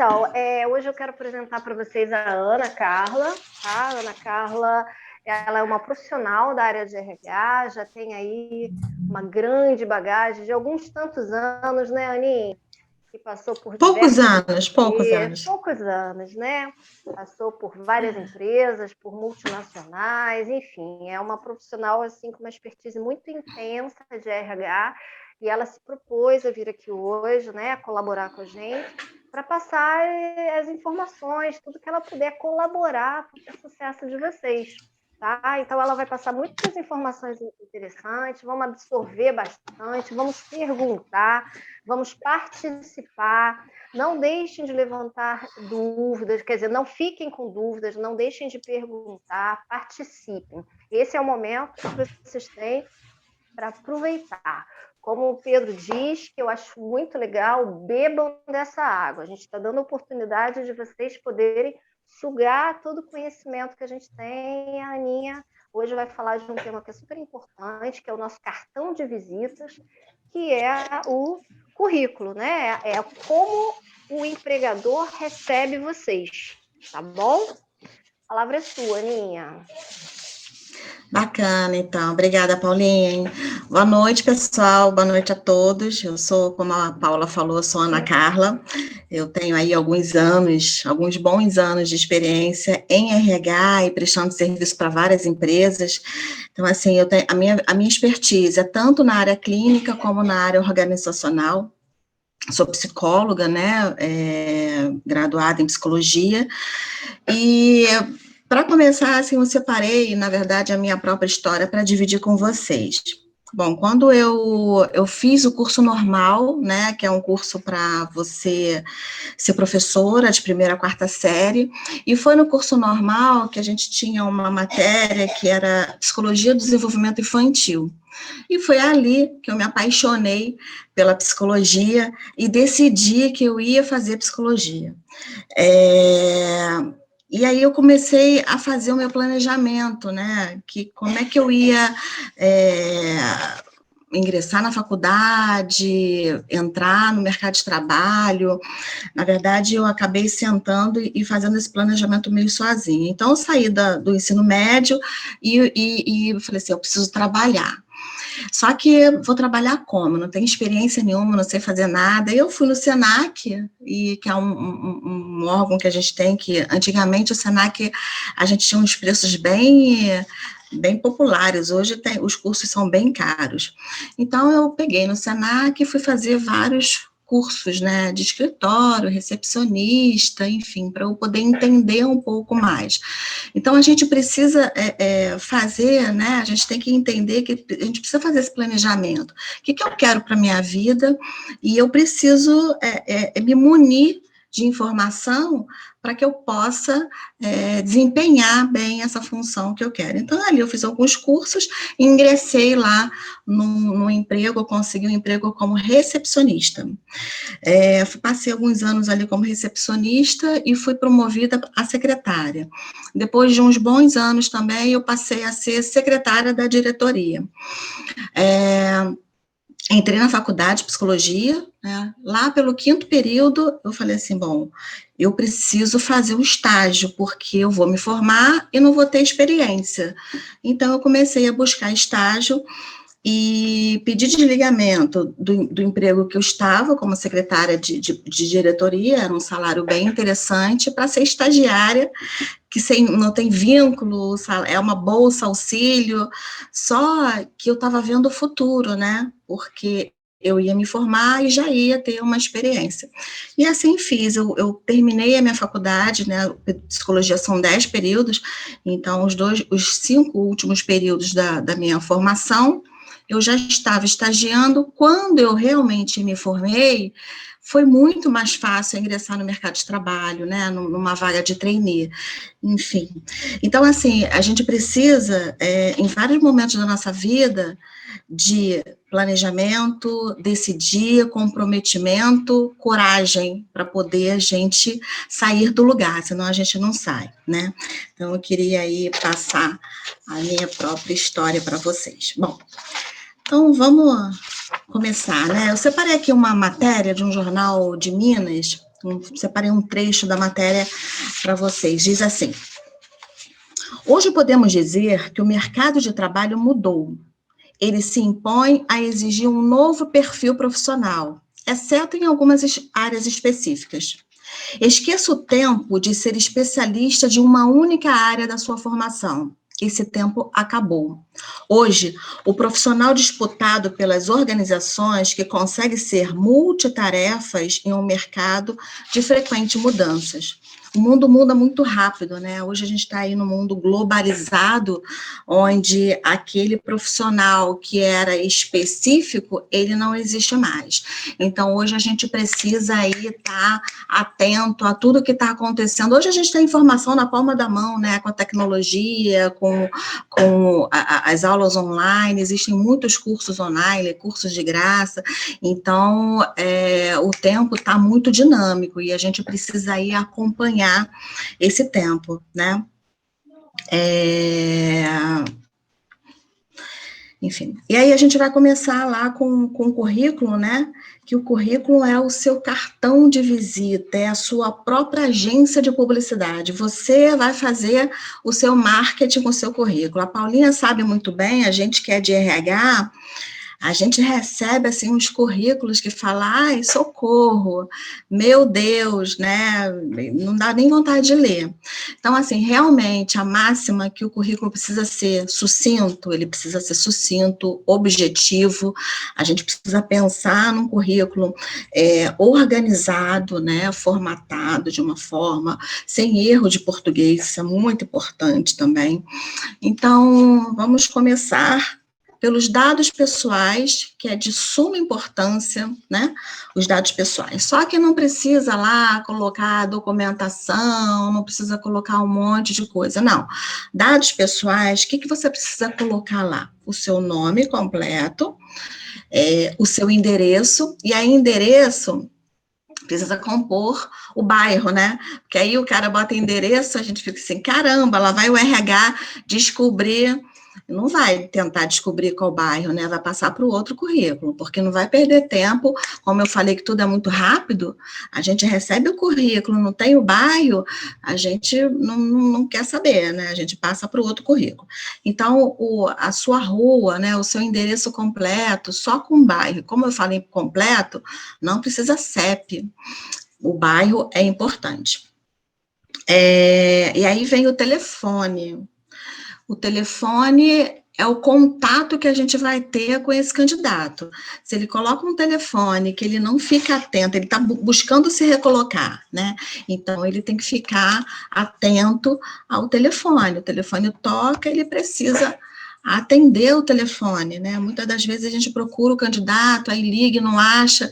Então, hoje eu quero apresentar para vocês a Ana Carla. Tá? A Ana Carla, ela é uma profissional da área de RH, já tem aí uma grande bagagem de alguns tantos anos, né, Aninha? Que passou por Poucos diversas anos, poucos anos. poucos anos, né? Passou por várias empresas, por multinacionais, enfim, é uma profissional assim com uma expertise muito intensa de RH e ela se propôs a vir aqui hoje, né, a colaborar com a gente para passar as informações, tudo que ela puder colaborar para o sucesso de vocês. Tá? Então, ela vai passar muitas informações interessantes, vamos absorver bastante, vamos perguntar, vamos participar, não deixem de levantar dúvidas, quer dizer, não fiquem com dúvidas, não deixem de perguntar, participem. Esse é o momento que vocês têm para aproveitar. Como o Pedro diz, que eu acho muito legal, bebam dessa água. A gente está dando a oportunidade de vocês poderem sugar todo o conhecimento que a gente tem. A Aninha hoje vai falar de um tema que é super importante, que é o nosso cartão de visitas, que é o currículo, né? É como o empregador recebe vocês, tá bom? A palavra é sua, Aninha. Bacana, então. Obrigada, Paulinha. Boa noite, pessoal. Boa noite a todos. Eu sou, como a Paula falou, sou Ana Carla. Eu tenho aí alguns bons anos de experiência em RH e prestando serviço para várias empresas. Então, assim, eu tenho, a minha expertise é tanto na área clínica como na área organizacional. Sou psicóloga, né, graduada em psicologia, e para começar, assim, eu separei, na verdade, a minha própria história para dividir com vocês. Bom, quando eu fiz o curso normal, né, que é um curso para você ser professora de primeira a quarta série, e foi no curso normal que a gente tinha uma matéria que era Psicologia do Desenvolvimento Infantil. E foi ali que eu me apaixonei pela psicologia e decidi que eu ia fazer psicologia. E aí eu comecei a fazer o meu planejamento, né? Que como é que eu ia ingressar na faculdade, entrar no mercado de trabalho. Na verdade, eu acabei sentando e fazendo esse planejamento meio sozinha. Então, eu saí do ensino médio e falei assim, eu preciso trabalhar. Só que vou trabalhar como? Não tenho experiência nenhuma, não sei fazer nada. Eu fui no Senac, que é um órgão que a gente tem, que antigamente o Senac, a gente tinha uns preços bem populares, hoje os cursos são bem caros. Então, eu peguei no Senac e fui fazer vários cursos, né, de escritório, recepcionista, enfim, para eu poder entender um pouco mais. Então, a gente precisa fazer, né, a gente tem que entender que a gente precisa fazer esse planejamento. O que eu quero para a minha vida? E eu preciso me munir de informação para que eu possa desempenhar bem essa função que eu quero. Então, ali eu fiz alguns cursos, ingressei lá no emprego, eu consegui um emprego como recepcionista. Passei alguns anos ali como recepcionista e fui promovida a secretária. Depois de uns bons anos também, eu passei a ser secretária da diretoria. Entrei na faculdade de psicologia, né? Lá pelo 5º período, eu falei assim, bom, eu preciso fazer um estágio, porque eu vou me formar e não vou ter experiência. Então, eu comecei a buscar estágio e pedi desligamento do emprego que eu estava como secretária de diretoria, era um salário bem interessante, para ser estagiária, que não tem vínculo, é uma bolsa, auxílio, só que eu estava vendo o futuro, né, porque eu ia me formar e já ia ter uma experiência. E assim fiz, eu terminei a minha faculdade, né, psicologia são 10 períodos, então os 5 últimos períodos da minha formação, eu já estava estagiando. Quando eu realmente me formei, foi muito mais fácil ingressar no mercado de trabalho, né, numa vaga de trainee, enfim. Então, assim, a gente precisa, em vários momentos da nossa vida, de planejamento, decidir, comprometimento, coragem, para poder a gente sair do lugar, senão a gente não sai, né? Então, eu queria aí passar a minha própria história para vocês. Bom, então, vamos começar, né? Eu separei aqui uma matéria de um jornal de Minas, Separei um trecho da matéria para vocês. Diz assim: hoje podemos dizer que o mercado de trabalho mudou. Ele se impõe a exigir um novo perfil profissional, exceto em algumas áreas específicas. Esqueça o tempo de ser especialista de uma única área da sua formação. Esse tempo acabou. Hoje, o profissional disputado pelas organizações que consegue ser multitarefas em um mercado de frequentes mudanças. O mundo muda muito rápido, né? Hoje a gente está aí no mundo globalizado, onde aquele profissional que era específico, ele não existe mais. Então, hoje a gente precisa aí estar atento a tudo que está acontecendo. Hoje a gente tem informação na palma da mão, né? Com a tecnologia, com as aulas online, existem muitos cursos online, cursos de graça, então o tempo está muito dinâmico e a gente precisa aí acompanhar esse tempo, né? Enfim, e aí a gente vai começar lá com o currículo, né? Que o currículo é o seu cartão de visita, é a sua própria agência de publicidade. Você vai fazer o seu marketing com o seu currículo. A Paulinha sabe muito bem, a gente que é de RH, a gente recebe, assim, uns currículos que falam, ai, socorro, meu Deus, né, não dá nem vontade de ler. Então, assim, realmente, a máxima é que o currículo precisa ser sucinto, ele precisa ser sucinto, objetivo, a gente precisa pensar num currículo organizado, né, formatado de uma forma, sem erro de português, isso é muito importante também. Então, vamos começar pelos dados pessoais, que é de suma importância, né, os dados pessoais. Só que não precisa lá colocar documentação, não precisa colocar um monte de coisa, não. Dados pessoais, o que você precisa colocar lá? O seu nome completo, o seu endereço, e aí endereço precisa compor o bairro, né? Porque aí o cara bota endereço, a gente fica assim, caramba, lá vai o RH descobrir. Não vai tentar descobrir qual bairro, né? Vai passar para o outro currículo, porque não vai perder tempo. Como eu falei que tudo é muito rápido, a gente recebe o currículo, não tem o bairro, a gente não quer saber, né? A gente passa para o outro currículo. Então, a sua rua, né? O seu endereço completo, só com bairro. Como eu falei completo, não precisa CEP. O bairro é importante. E aí vem o telefone. O telefone é o contato que a gente vai ter com esse candidato. Se ele coloca um telefone que ele não fica atento, ele está buscando se recolocar, né? Então, ele tem que ficar atento ao telefone. O telefone toca, ele precisa atender o telefone, né? Muitas das vezes a gente procura o candidato, aí liga e não acha,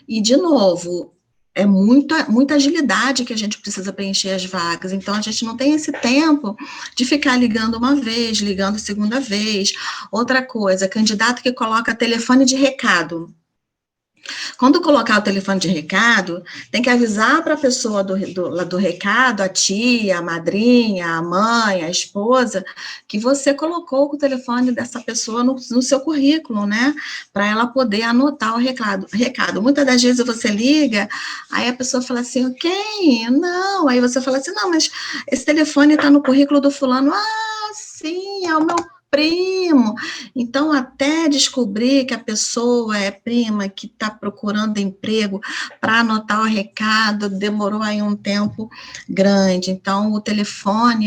e, de novo, é muita agilidade que a gente precisa preencher as vagas, então a gente não tem esse tempo de ficar ligando uma vez, ligando segunda vez. Outra coisa, candidato que coloca telefone de recado. Quando colocar o telefone de recado, tem que avisar para a pessoa do recado, a tia, a madrinha, a mãe, a esposa, que você colocou o telefone dessa pessoa no seu currículo, né? Para ela poder anotar o recado. Muitas das vezes você liga, aí a pessoa fala assim, quem? Não. Aí você fala assim, não, mas esse telefone está no currículo do fulano. Ah, sim, é o meu primo. Então, até descobrir que a pessoa é prima, que está procurando emprego, para anotar o recado, demorou aí um tempo grande. Então, o telefone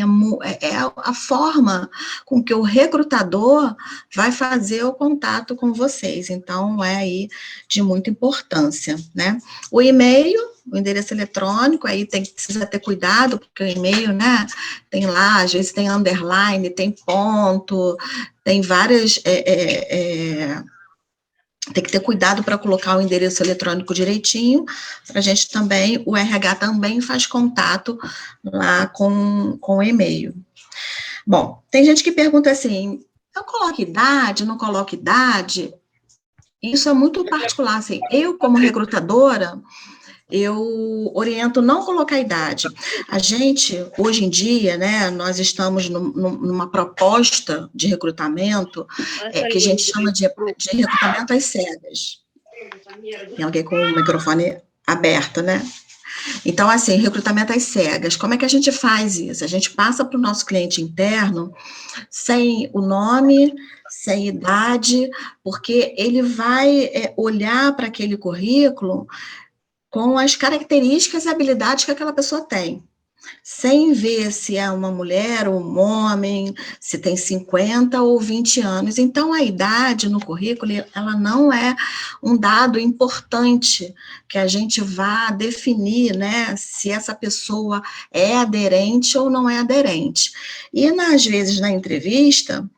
é a forma com que o recrutador vai fazer o contato com vocês. Então, é aí de muita importância, né? O e-mail, o endereço eletrônico, aí precisa ter cuidado, porque o e-mail, né, tem lá, às vezes tem underline, tem ponto, tem várias, tem que ter cuidado para colocar o endereço eletrônico direitinho, para a gente também, o RH também faz contato lá com o e-mail. Bom, tem gente que pergunta assim, eu coloco idade, não coloco idade? Isso é muito particular, assim, eu como recrutadora, eu oriento não colocar idade. A gente, hoje em dia, né, nós estamos numa proposta de recrutamento que a gente chama de recrutamento às cegas. Tem alguém com o microfone aberto, né? Então, assim, recrutamento às cegas, como é que a gente faz isso? A gente passa para o nosso cliente interno sem o nome, sem idade, porque ele vai olhar para aquele currículo com as características e habilidades que aquela pessoa tem, sem ver se é uma mulher ou um homem, se tem 50 ou 20 anos. Então, a idade no currículo, ela não é um dado importante que a gente vá definir, né, se essa pessoa é aderente ou não é aderente. E, às vezes, na entrevista,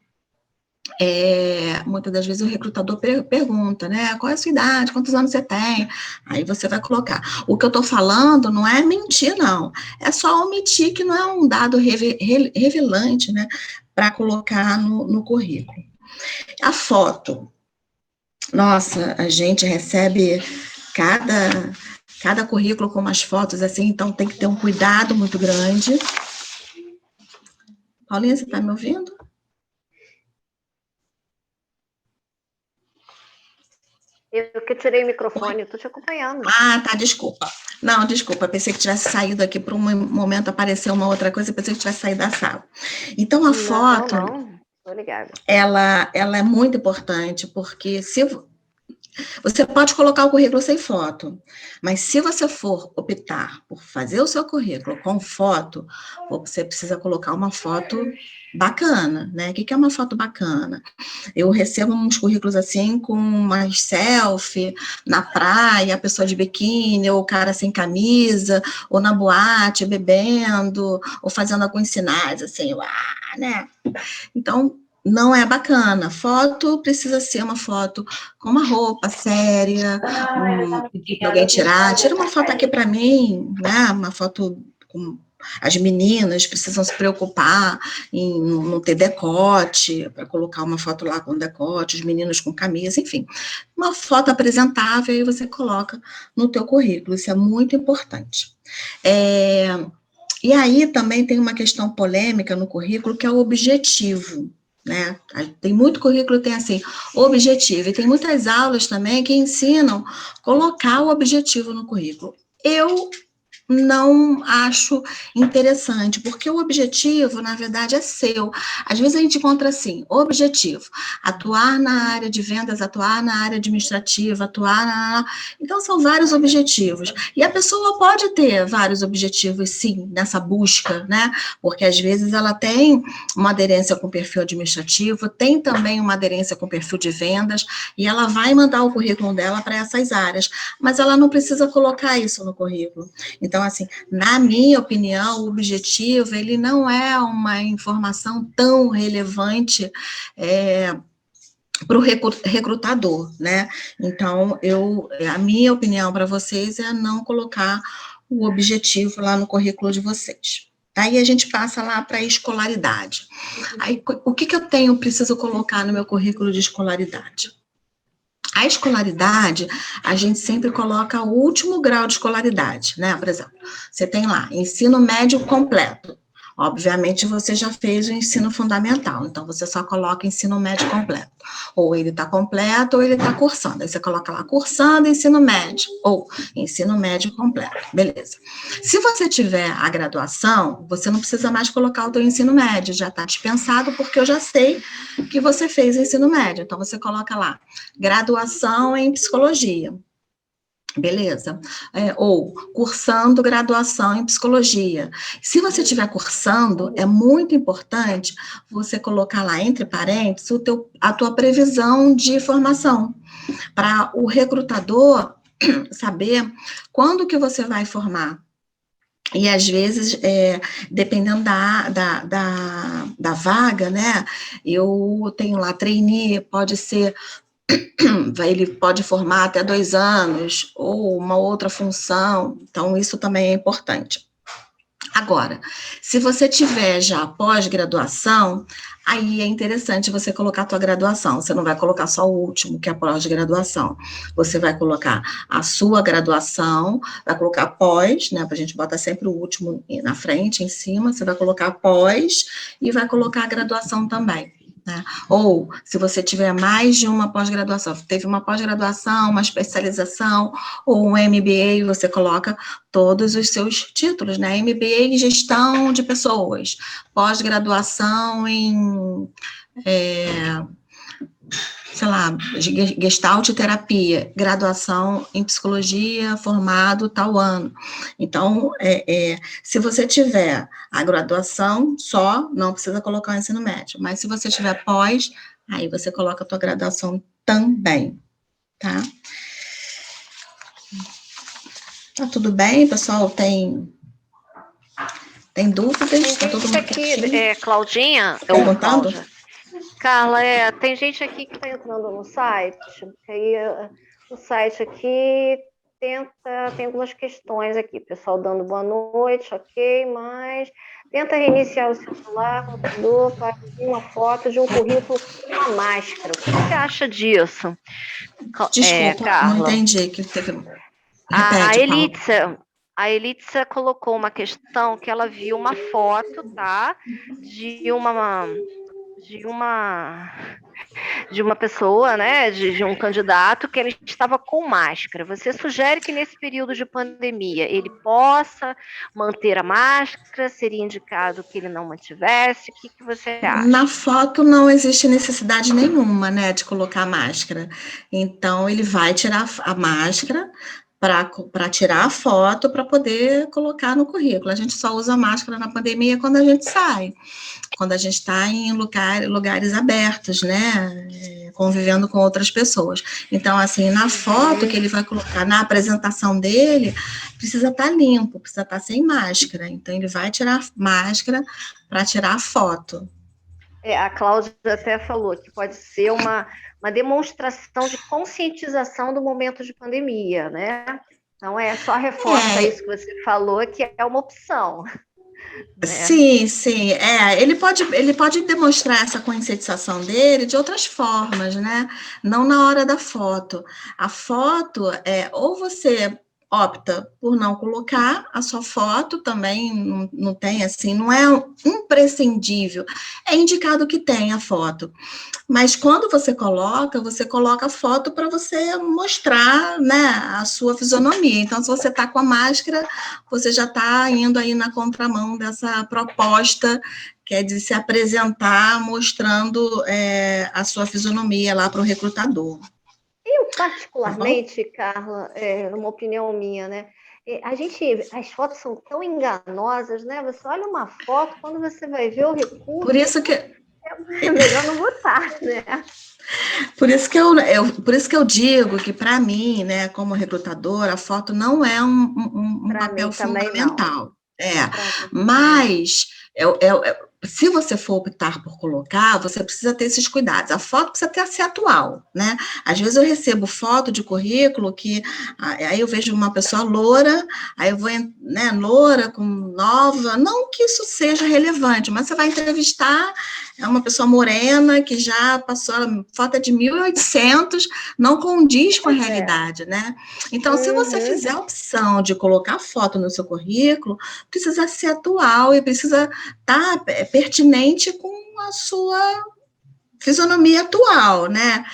muitas das vezes o recrutador pergunta, né, qual é a sua idade, quantos anos você tem? Aí você vai colocar. O que eu estou falando não é mentir, não. É só omitir que não é um dado revelante, né, para colocar no currículo. A foto. Nossa, a gente recebe cada currículo com umas fotos assim, então tem que ter um cuidado muito grande. Paulinha, você está me ouvindo? Eu que tirei o microfone, eu estou te acompanhando. Ah, tá, desculpa. Não, desculpa, pensei que tivesse saído aqui, por um momento apareceu uma outra coisa, pensei que tivesse saído da sala. Então, a foto, Não, tô ligada. ela é muito importante, porque se você pode colocar o currículo sem foto, mas se você for optar por fazer o seu currículo com foto, você precisa colocar uma foto bacana, né? O que é uma foto bacana? Eu recebo uns currículos assim, com umas selfie na praia, a pessoa de biquíni, ou o cara sem camisa, ou na boate, bebendo, ou fazendo alguns sinais, assim, né? Então, não é bacana. Foto precisa ser uma foto com uma roupa séria, pedir para alguém tirar. Tira uma foto aqui para mim, né? Uma foto com... As meninas precisam se preocupar em não ter decote, para colocar uma foto lá com decote, os meninos com camisa, enfim. Uma foto apresentável e você coloca no teu currículo, isso é muito importante. E aí também tem uma questão polêmica no currículo, que é o objetivo, né? Tem muito currículo que tem assim, objetivo, e tem muitas aulas também que ensinam colocar o objetivo no currículo. Eu não acho interessante, porque o objetivo, na verdade, é seu. Às vezes a gente encontra assim, objetivo, atuar na área de vendas, atuar na área administrativa, Então, são vários objetivos. E a pessoa pode ter vários objetivos, sim, nessa busca, né? Porque, às vezes, ela tem uma aderência com o perfil administrativo, tem também uma aderência com o perfil de vendas, e ela vai mandar o currículo dela para essas áreas, mas ela não precisa colocar isso no currículo. Então, assim, na minha opinião, o objetivo, ele não é uma informação tão relevante para o recrutador, né? Então, a minha opinião para vocês é não colocar o objetivo lá no currículo de vocês. Aí a gente passa lá para a escolaridade. Aí, o que eu preciso colocar no meu currículo de escolaridade? A escolaridade, a gente sempre coloca o último grau de escolaridade, né? Por exemplo, você tem lá, ensino médio completo. Obviamente, você já fez o ensino fundamental, então você só coloca ensino médio completo. Ou ele está completo, ou ele está cursando. Aí você coloca lá, cursando ensino médio, ou ensino médio completo, beleza. Se você tiver a graduação, você não precisa mais colocar o teu ensino médio, já está dispensado, porque eu já sei que você fez o ensino médio. Então, você coloca lá, graduação em psicologia. Beleza. Ou cursando graduação em psicologia. Se você estiver cursando, é muito importante você colocar lá, entre parênteses, a tua previsão de formação, para o recrutador saber quando que você vai formar. E, às vezes, dependendo da vaga, né, eu tenho lá trainee, pode ser... ele pode formar até 2 anos, ou uma outra função, então isso também é importante. Agora, se você tiver já pós-graduação, aí é interessante você colocar a tua graduação, você não vai colocar só o último, que é a pós-graduação, você vai colocar a sua graduação, vai colocar pós, né, a gente bota sempre o último na frente, em cima, você vai colocar pós, e vai colocar a graduação também. né? Ou, se você tiver mais de uma pós-graduação, teve uma pós-graduação, uma especialização, ou um MBA, você coloca todos os seus títulos, né? MBA em gestão de pessoas, pós-graduação em, sei lá, gestalt terapia, graduação em psicologia, formado tal ano. Então, se você tiver a graduação só, não precisa colocar o ensino médio, mas se você tiver pós, aí você coloca a tua graduação também, tá? Tá tudo bem, pessoal? Tem dúvidas? Tem Tá todo gente mundo aqui, Claudinha, ou perguntando? Cláudia, Carla, tem gente aqui que está entrando no site, que aí o site aqui tem algumas questões aqui, pessoal dando boa noite, ok, mas tenta reiniciar o celular, computador, para uma foto de um currículo com uma máscara. O que você acha disso, Desculpa, não Carla? entendi que teve. A Repete, Paulo. Elitza colocou uma questão que ela viu uma foto, tá? De uma pessoa, né, de um candidato que ele estava com máscara. Você sugere que nesse período de pandemia ele possa manter a máscara? Seria indicado que ele não mantivesse? O que você Na acha? foto não existe necessidade nenhuma, né, de colocar a máscara. Então, ele vai tirar a máscara para tirar a foto para poder colocar no currículo. A gente só usa máscara na pandemia quando a gente sai, quando a gente está em lugares abertos, né, convivendo com outras pessoas. Então, assim, na foto que ele vai colocar, na apresentação dele, precisa estar limpo, precisa estar sem máscara. Então, ele vai tirar a máscara para tirar a foto. A Cláudia até falou que pode ser uma demonstração de conscientização do momento de pandemia, né? Então, só reforça isso que você falou, que é uma opção. Né? Sim. Ele pode demonstrar essa conscientização dele de outras formas, né? Não na hora da foto. A foto ou você opta por não colocar a sua foto, também não tem assim, não é imprescindível. É indicado que tenha a foto. Mas quando você coloca a foto para você mostrar, né, a sua fisionomia. Então, se você está com a máscara, você já está indo aí na contramão dessa proposta, que é de se apresentar mostrando a sua fisionomia lá para o recrutador. Eu, particularmente, Carla, numa opinião minha, né? As fotos são tão enganosas, né? Você olha uma foto, quando você vai ver o recurso, Por isso que é melhor não botar, né? Por isso que eu digo que, para mim, né, como recrutadora, a foto não é um papel fundamental. Mas se você for optar por colocar, você precisa ter esses cuidados. A foto precisa ser atual, né? Às vezes eu recebo foto de currículo que aí eu vejo uma pessoa loura, aí eu vou, né, loura, com nova, não que isso seja relevante, mas você vai entrevistar uma pessoa morena que já passou, a foto é de 1800, não condiz com a realidade, né? Então, se você fizer a opção de colocar foto no seu currículo, precisa ser atual e precisa estar pertinente com a sua fisionomia atual, né?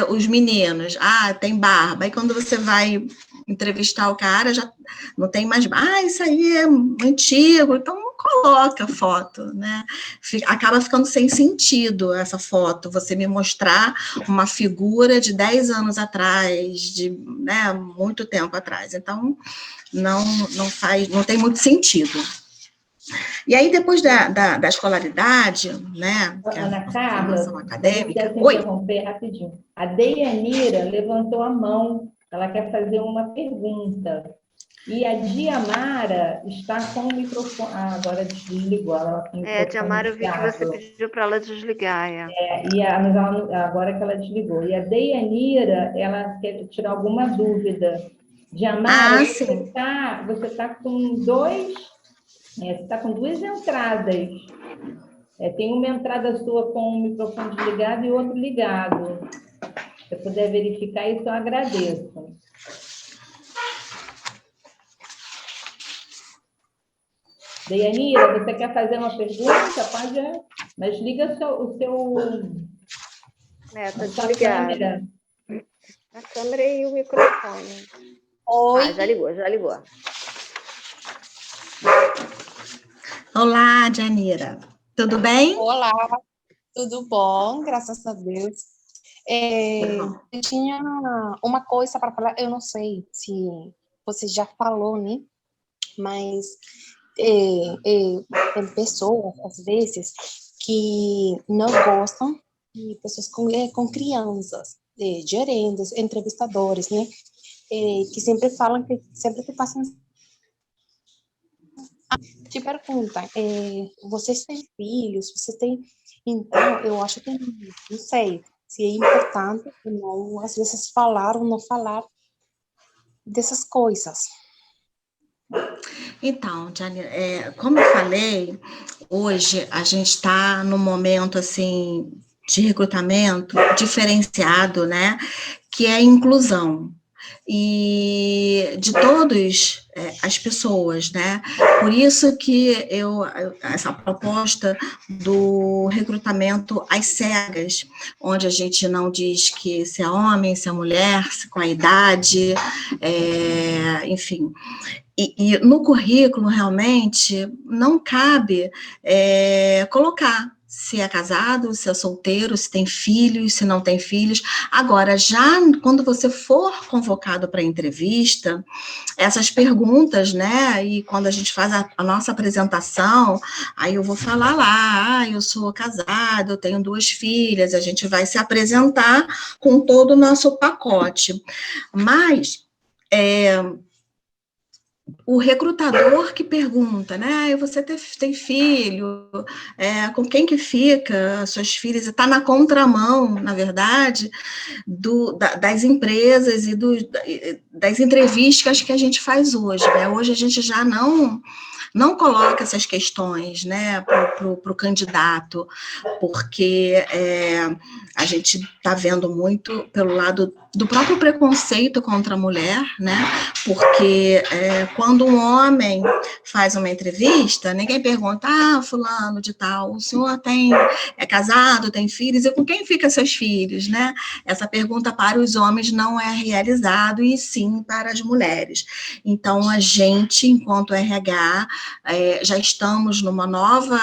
Os meninos, tem barba, aí quando você vai entrevistar o cara, já não tem mais, isso aí é antigo, então não coloca foto, né? Acaba ficando sem sentido essa foto, você me mostrar uma figura de 10 anos atrás, de, né, muito tempo atrás, então não tem muito sentido. E aí, depois da escolaridade, né, que é Ana a Carla, formação acadêmica... interromper rapidinho. A Deianira levantou a mão, ela quer fazer uma pergunta. E a Diamara está com o microfone... agora desligou. Ela tem o microfone Diamara, eu vi que você pediu para ela desligar. Mas agora que ela desligou. E a Deianira, ela quer tirar alguma dúvida. Diamara, você tá com dois... você está com duas entradas. Tem uma entrada sua com o microfone desligado e outro ligado. Se você puder verificar isso, eu agradeço. Deianira, você quer fazer uma pergunta? Pode Mas liga o seu Tá a sua desligado. câmera. A câmera e o microfone. Oi. Já ligou, já ligou. Olá, Janira. Tudo bem? Olá, tudo bom? Graças a Deus. Eu tinha uma coisa para falar, eu não sei se você já falou, né? Mas tem pessoas, às vezes, que não gostam de pessoas com crianças, gerentes, entrevistadores, né? Que sempre falam que sempre te passam. Te perguntam, vocês têm filhos? Você tem. Então, eu acho que, não sei, se é importante ou não, às vezes, falar ou não falar dessas coisas. Então, Janira, como eu falei, hoje a gente está num momento, assim, de recrutamento diferenciado, né, que é a inclusão. E de todas as pessoas, né? Por isso que essa proposta do recrutamento às cegas, onde a gente não diz que se é homem, se é mulher, se com a idade, enfim. E no currículo, realmente, não cabe colocar se é casado, se é solteiro, se tem filhos, se não tem filhos. Agora, já quando você for convocado para entrevista, essas perguntas, né, e quando a gente faz a nossa apresentação, aí eu vou falar lá, eu sou casado, eu tenho 2 filhas, a gente vai se apresentar com todo o nosso pacote. Mas o recrutador que pergunta, né? Você tem filho? Com quem que fica suas filhas? Está na contramão, na verdade, das empresas e das entrevistas que a gente faz hoje, né? Hoje a gente já não coloca essas questões, né, para o candidato, porque a gente está vendo muito pelo lado do próprio preconceito contra a mulher, né, porque quando um homem faz uma entrevista, ninguém pergunta, fulano de tal, o senhor é casado, tem filhos, e com quem ficam seus filhos, né? Essa pergunta para os homens não é realizado, e sim para as mulheres. Então, a gente, enquanto RH, já estamos numa nova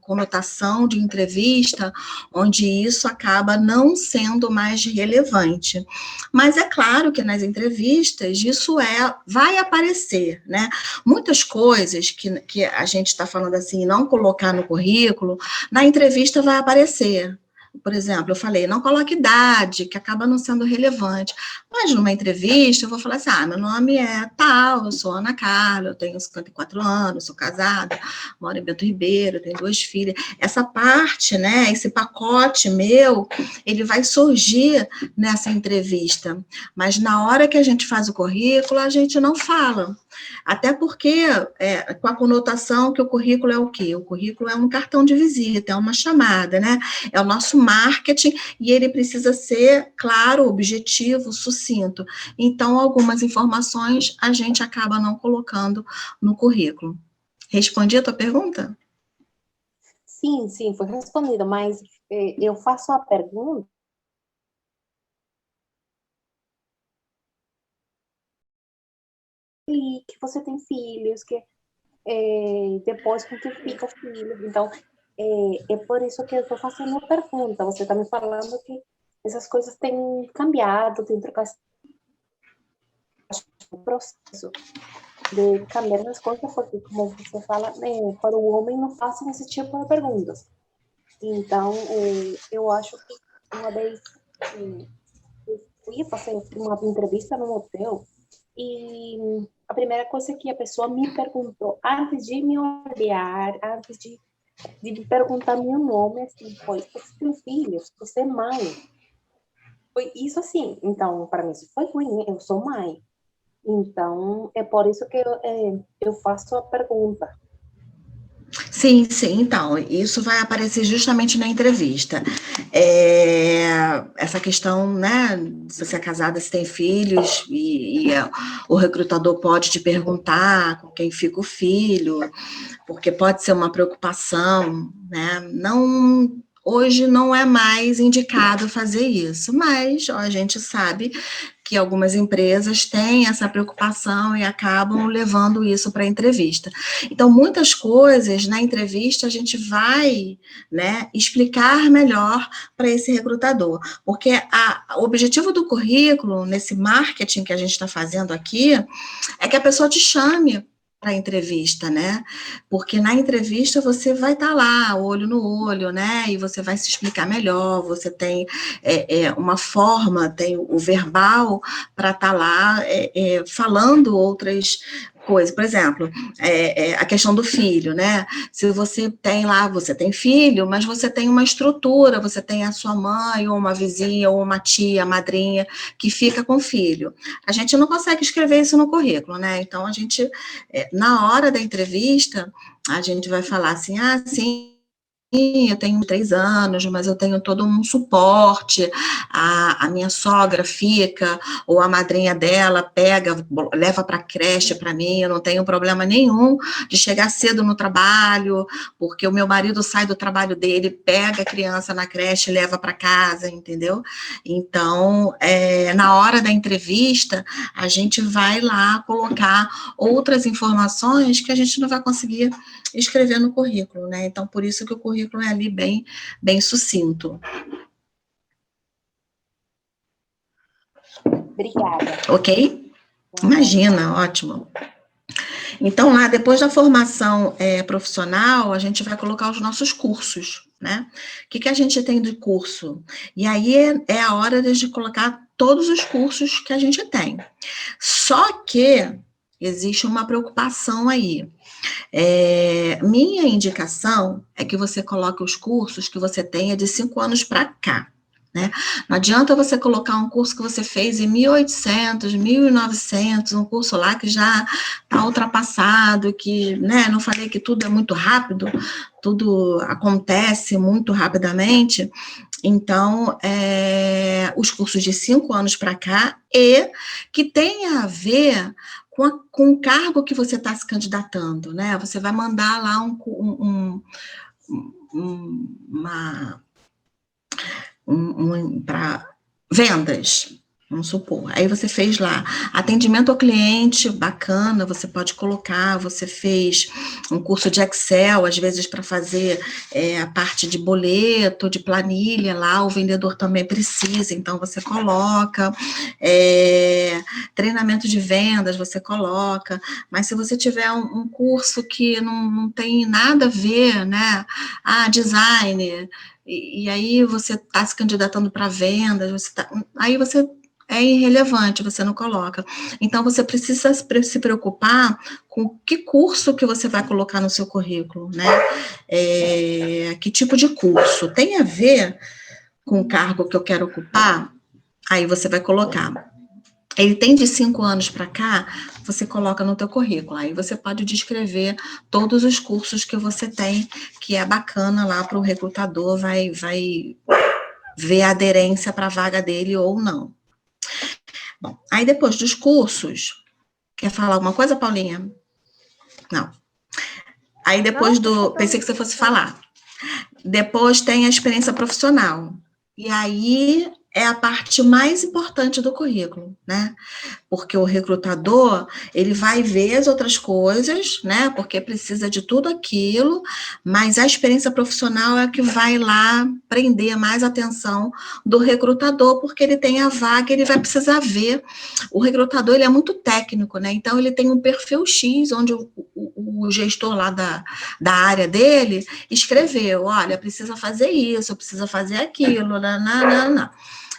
conotação de entrevista, onde isso acaba não sendo mais relevante. Mas é claro que nas entrevistas isso vai aparecer, né? Muitas coisas que a gente está falando assim, não colocar no currículo, na entrevista vai aparecer. Por exemplo, eu falei, não coloque idade, que acaba não sendo relevante. Mas numa entrevista, eu vou falar assim, meu nome é tal, eu sou Ana Carla, eu tenho 54 anos, sou casada, moro em Bento Ribeiro, tenho 2 filhas. Essa parte, né, esse pacote meu, ele vai surgir nessa entrevista. Mas na hora que a gente faz o currículo, a gente não fala. Até porque, com a conotação que o currículo é o quê? O currículo é um cartão de visita, é uma chamada, né? É o nosso marketing e ele precisa ser claro, objetivo, sucinto. Então, algumas informações a gente acaba não colocando no currículo. Respondi a tua pergunta? Sim, foi respondido, mas eu faço a pergunta que você tem filhos, que depois com que fica o filho. Então, é por isso que eu estou fazendo a pergunta. Você está me falando que essas coisas têm cambiado, tem trocado o processo de cambiar as coisas, porque, como você fala, para o homem não fazem esse tipo de perguntas. Então, eu acho que uma vez eu fui fazer uma entrevista no hotel e a primeira coisa que a pessoa me perguntou, antes de me olhar, antes de me perguntar meu nome, assim, foi, você tem filhos? Você é mãe? Foi isso assim. Então, para mim, isso foi ruim, eu sou mãe. Então, é por isso que eu faço a pergunta. Sim, sim, então, isso vai aparecer justamente na entrevista. Essa questão, né, se você é casada, se tem filhos, o recrutador pode te perguntar com quem fica o filho, porque pode ser uma preocupação, né, hoje não é mais indicado fazer isso, mas ó, a gente sabe que algumas empresas têm essa preocupação e acabam levando isso para a entrevista. Então, muitas coisas na entrevista a gente vai, né, explicar melhor para esse recrutador, porque o objetivo do currículo, nesse marketing que a gente está fazendo aqui, é que a pessoa te chame para a entrevista, né? Porque na entrevista você vai estar lá, olho no olho, né? E você vai se explicar melhor, você tem uma forma, tem o verbal para estar lá falando outras coisas. Por exemplo, a questão do filho, né? Se você tem filho, mas você tem uma estrutura, você tem a sua mãe, ou uma vizinha, ou uma tia, madrinha, que fica com o filho. A gente não consegue escrever isso no currículo, né? Então, a gente, na hora da entrevista, a gente vai falar assim, sim, eu tenho 3 anos, mas eu tenho todo um suporte, a minha sogra fica, ou a madrinha dela pega, leva para a creche para mim, eu não tenho problema nenhum de chegar cedo no trabalho, porque o meu marido sai do trabalho dele, pega a criança na creche e leva para casa, entendeu? Então, na hora da entrevista, a gente vai lá colocar outras informações que a gente não vai conseguir escrever no currículo, né? Então, por isso que o currículo é ali bem, bem sucinto. Obrigada. Ok? Imagina, ótimo. Então, lá, depois da formação profissional, a gente vai colocar os nossos cursos, né? O que a gente tem de curso? E aí é a hora de colocar todos os cursos que a gente tem. Só que existe uma preocupação aí. Minha indicação é que você coloque os cursos que você tenha de 5 anos para cá, né? Não adianta você colocar um curso que você fez em 1800, 1900, um curso lá que já está ultrapassado, que, né, não falei que tudo é muito rápido, tudo acontece muito rapidamente. Então, os cursos de 5 anos para cá e que tenha a ver com o cargo que você está se candidatando, né? Você vai mandar lá para vendas, vamos supor. Aí você fez lá atendimento ao cliente, bacana, você pode colocar, você fez um curso de Excel, às vezes para fazer a parte de boleto, de planilha lá, o vendedor também precisa, então você coloca, treinamento de vendas, você coloca, mas se você tiver um curso que não tem nada a ver, né, design, e aí você está se candidatando para vendas, aí você é irrelevante, você não coloca. Então, você precisa se preocupar com que curso que você vai colocar no seu currículo, né? Que tipo de curso? Tem a ver com o cargo que eu quero ocupar? Aí você vai colocar. Ele tem de 5 anos para cá, você coloca no teu currículo. Aí você pode descrever todos os cursos que você tem, que é bacana lá para o recrutador, vai ver a aderência para a vaga dele ou não. Bom, aí depois dos cursos, quer falar alguma coisa, Paulinha? Não. Aí depois pensei que você fosse falar. Depois tem a experiência profissional. E aí é a parte mais importante do currículo, né? Porque o recrutador, ele vai ver as outras coisas, né? Porque precisa de tudo aquilo, mas a experiência profissional é a que vai lá prender mais a atenção do recrutador, porque ele tem a vaga, ele vai precisar ver. O recrutador, ele é muito técnico, né? Então, ele tem um perfil X, onde o gestor lá da área dele escreveu, olha, precisa fazer isso, precisa fazer aquilo, não.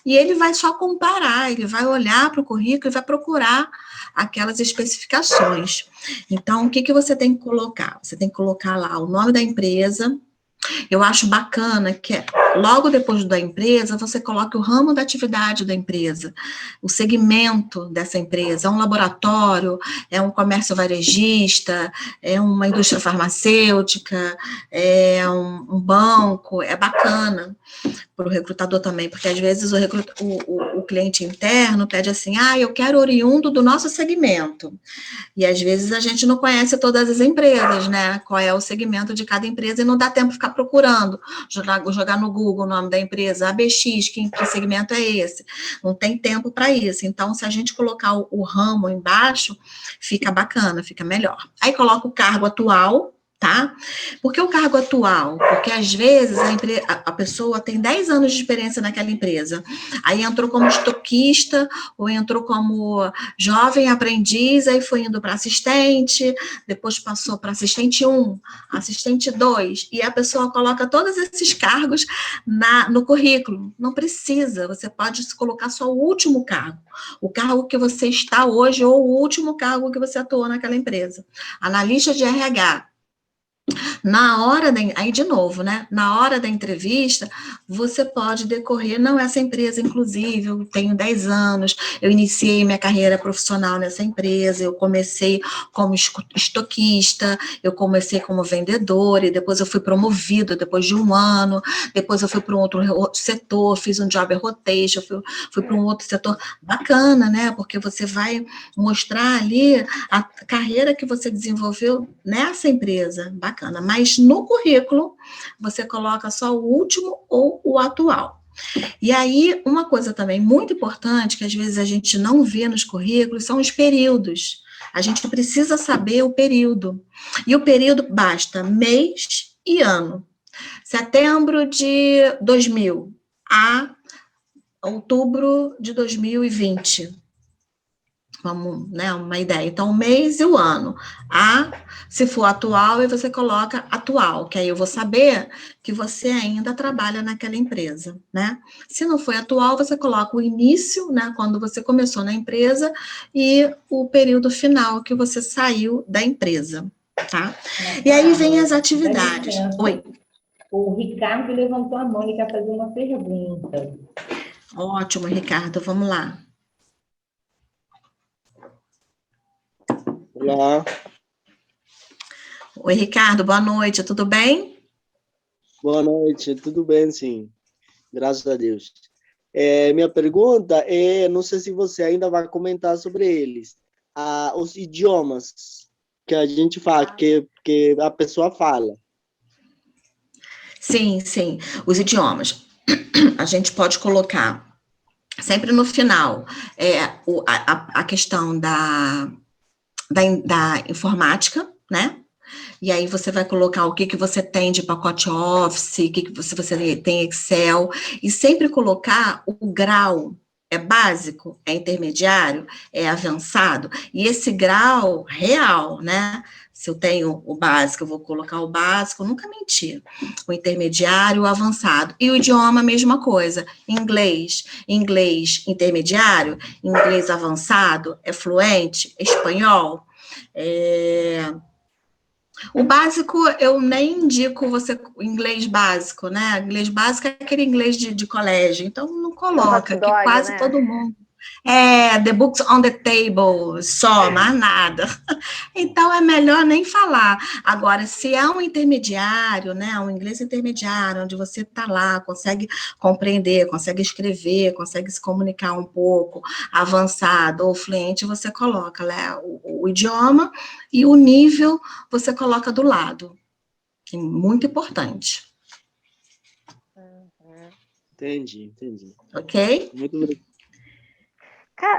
E ele vai só comparar, ele vai olhar para o currículo e vai procurar aquelas especificações. Então, o que você tem que colocar? Você tem que colocar lá o nome da empresa, Eu acho bacana que logo depois da empresa, você coloque o ramo da atividade da empresa, o segmento dessa empresa, é um laboratório, é um comércio varejista, é uma indústria farmacêutica, é um banco, é bacana para o recrutador também, porque às vezes o cliente interno pede assim, eu quero oriundo do nosso segmento. E às vezes a gente não conhece todas as empresas, né? Qual é o segmento de cada empresa e não dá tempo de ficar procurando, jogar no Google o nome da empresa, ABX, que segmento é esse? Não tem tempo para isso. Então, se a gente colocar o ramo embaixo, fica bacana, fica melhor. Aí coloca o cargo atual, tá? Por que o cargo atual? Porque às vezes a pessoa tem 10 anos de experiência naquela empresa, aí entrou como estoquista, ou entrou como jovem aprendiz, aí foi indo para assistente, depois passou para assistente 1, assistente 2, e a pessoa coloca todos esses cargos no currículo. Não precisa, você pode colocar só o último cargo, o cargo que você está hoje, ou o último cargo que você atuou naquela empresa. Analista de RH. Aí de novo, né? Na hora da entrevista, você pode decorrer, não, essa empresa, inclusive, eu tenho 10 anos, eu iniciei minha carreira profissional nessa empresa, eu comecei como estoquista, eu comecei como vendedora, e depois eu fui promovida depois de 1 ano, depois eu fui para um outro setor, fiz um job rotation, fui para um outro setor bacana, né? Porque você vai mostrar ali a carreira que você desenvolveu nessa empresa, bacana. Mas no currículo, você coloca só o último ou o atual. E aí, uma coisa também muito importante, que às vezes a gente não vê nos currículos, são os períodos. A gente precisa saber o período. E o período basta mês e ano. Setembro de 2000 a outubro de 2020. Vamos, né, uma ideia. Então, o mês e o ano. Se for atual, aí você coloca atual, que aí eu vou saber que você ainda trabalha naquela empresa, né? Se não for atual, você coloca o início, né, quando você começou na empresa, e o período final que você saiu da empresa, tá? E aí vem as atividades. Oi. O Ricardo levantou a mão e quer fazer uma pergunta. Ótimo, Ricardo, vamos lá. Olá. Oi, Ricardo, boa noite, tudo bem? Boa noite, tudo bem, sim. Graças a Deus. Minha pergunta é, não sei se você ainda vai comentar sobre eles, os idiomas que a gente fala, que a pessoa fala. Sim, os idiomas. A gente pode colocar sempre no final a questão da informática, né? E aí você vai colocar o que você tem de pacote Office, o que você tem Excel, e sempre colocar o grau. É básico, é intermediário, é avançado, e esse grau real, né? Se eu tenho o básico, eu vou colocar o básico, nunca menti. O intermediário, o avançado. E o idioma, a mesma coisa. Inglês intermediário, inglês avançado, é fluente, espanhol. O básico, eu nem indico você inglês básico, né? Inglês básico é aquele inglês de colégio, então não coloca, que quase todo mundo. The books on the table, só, mais nada. Então, é melhor nem falar. Agora, se é um intermediário, né, um inglês intermediário, onde você está lá, consegue compreender, consegue escrever, consegue se comunicar um pouco, avançado ou fluente, você coloca, né, o idioma e o nível você coloca do lado. Que é muito importante. Entendi. Ok? Muito obrigado.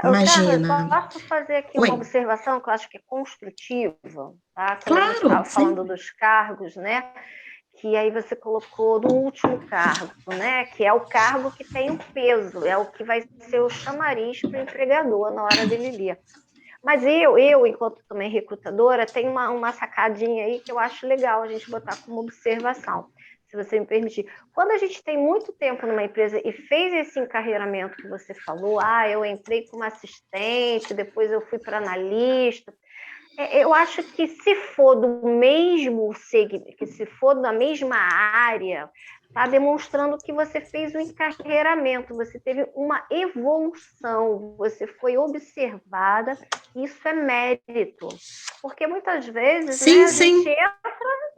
Imagina. Carla, posso fazer aqui uma observação que eu acho que é construtiva, tá? Quando claro, a gente estava falando dos cargos, né? Que aí você colocou no último cargo, né? Que é o cargo que tem o peso, é o que vai ser o chamariz para o empregador na hora dele ler. Mas eu, enquanto também recrutadora, tenho uma sacadinha aí que eu acho legal a gente botar como observação, se você me permitir. Quando a gente tem muito tempo numa empresa e fez esse encarreiramento que você falou, eu entrei como assistente, depois eu fui para analista, Eu acho que se for do mesmo segmento, que se for da mesma área, está demonstrando que você fez um encarreiramento, você teve uma evolução, você foi observada, isso é mérito. Porque muitas vezes, sim, né, a sim. gente entra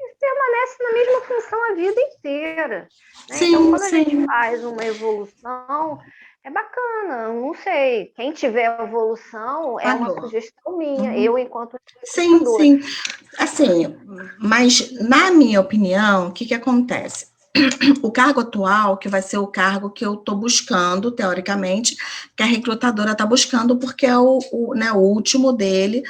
e permanece na mesma função a vida inteira. Né? Sim, então, quando sim. a gente faz uma evolução, é bacana, não sei. Quem tiver evolução é uma sugestão minha, eu enquanto Sim, sim. Assim, mas na minha opinião, o que acontece? O cargo atual, que vai ser o cargo que eu estou buscando, teoricamente, que a recrutadora está buscando, porque é né, o último dele.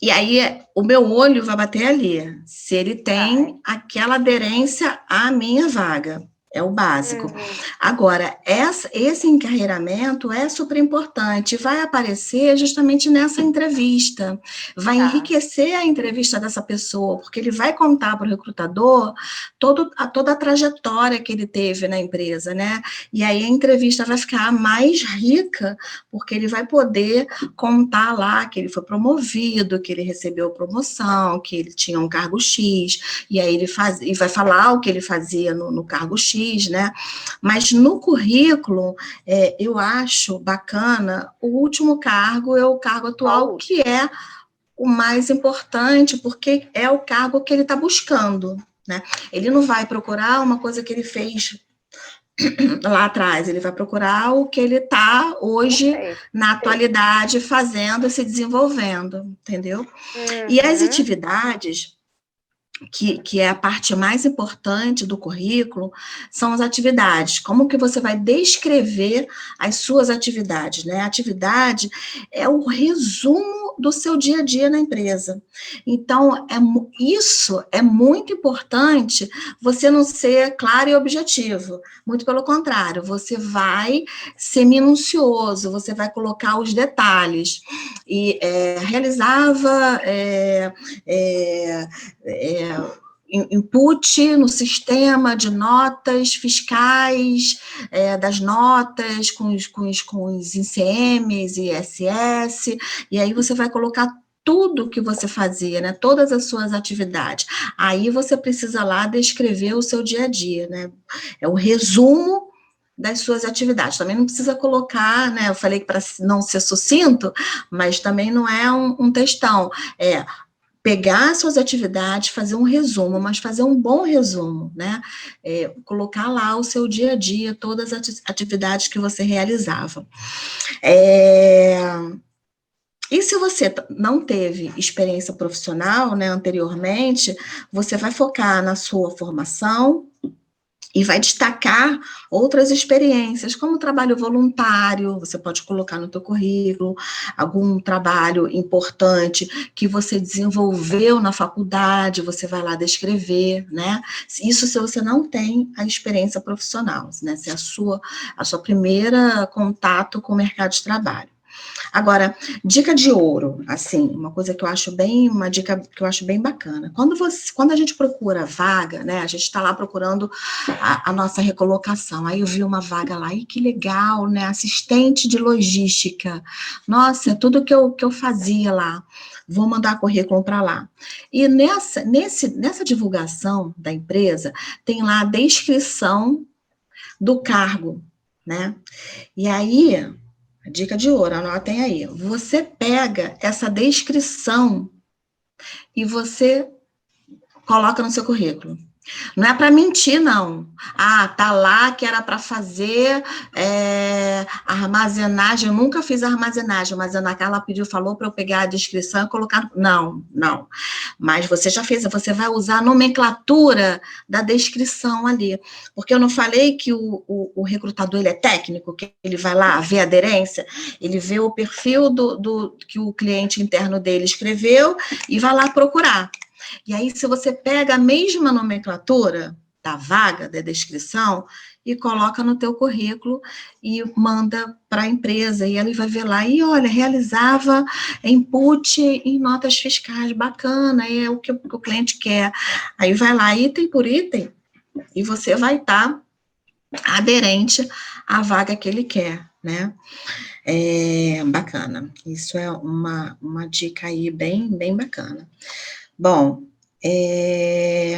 E aí, o meu olho vai bater ali, se ele tem aquela aderência à minha vaga. É o básico. Agora, esse encarreiramento é super importante, vai aparecer justamente nessa entrevista, vai enriquecer a entrevista dessa pessoa, porque ele vai contar para o recrutador toda a trajetória que ele teve na empresa, né? E aí a entrevista vai ficar mais rica, porque ele vai poder contar lá que ele foi promovido, que ele recebeu promoção, que ele tinha um cargo X, e aí e vai falar o que ele fazia no cargo X, né? Mas no currículo, eu acho bacana, o último cargo é o cargo atual, que é o mais importante, porque é o cargo que ele está buscando, né? Ele não vai procurar uma coisa que ele fez lá atrás, ele vai procurar o que ele está hoje, na atualidade, fazendo, se desenvolvendo, entendeu? E as atividades, que é a parte mais importante do currículo, são as atividades. Como que você vai descrever as suas atividades, né? A atividade é o resumo do seu dia a dia na empresa. Então, isso é muito importante, você não ser claro e objetivo. Muito pelo contrário, você vai ser minucioso, você vai colocar os detalhes. E realizava... input no sistema de notas fiscais, das notas, com os ICMs e ISS, e aí você vai colocar tudo que você fazia, né, todas as suas atividades. Aí você precisa lá descrever o seu dia a dia, né, é o resumo das suas atividades. Também não precisa colocar, né, eu falei que para não ser sucinto, mas também não é um textão, pegar suas atividades, fazer um resumo, mas fazer um bom resumo, né? Colocar lá o seu dia a dia, todas as atividades que você realizava. E se você não teve experiência profissional, né, anteriormente, você vai focar na sua formação e vai destacar outras experiências, como trabalho voluntário, você pode colocar no teu currículo, algum trabalho importante que você desenvolveu na faculdade, você vai lá descrever, né? Isso se você não tem a experiência profissional, né? Se é a sua primeira contato com o mercado de trabalho. Agora, dica de ouro, assim, uma dica que eu acho bem bacana. Quando a gente procura vaga, né, a gente está lá procurando a nossa recolocação, aí eu vi uma vaga lá, e que legal, né, assistente de logística, nossa, tudo que eu fazia lá, vou mandar currículo para lá. E nessa divulgação da empresa, tem lá a descrição do cargo, né, e aí... Dica de ouro, anotem aí. Você pega essa descrição e você coloca no seu currículo. Não é para mentir, não. Tá lá que era para fazer armazenagem. Eu nunca fiz armazenagem, mas a Ana Carla falou para eu pegar a descrição e colocar. Não. Mas você já fez, você vai usar a nomenclatura da descrição ali. Porque eu não falei que o recrutador ele é técnico, que ele vai lá ver a aderência, ele vê o perfil que o cliente interno dele escreveu e vai lá procurar. E aí, se você pega a mesma nomenclatura da vaga, da descrição, e coloca no teu currículo e manda para a empresa, e ela vai ver lá, e olha, realizava input em notas fiscais, bacana, é o que o cliente quer. Aí vai lá, item por item, e você vai estar aderente à vaga que ele quer, né? Bacana. Isso é uma dica aí bem bacana. Bom,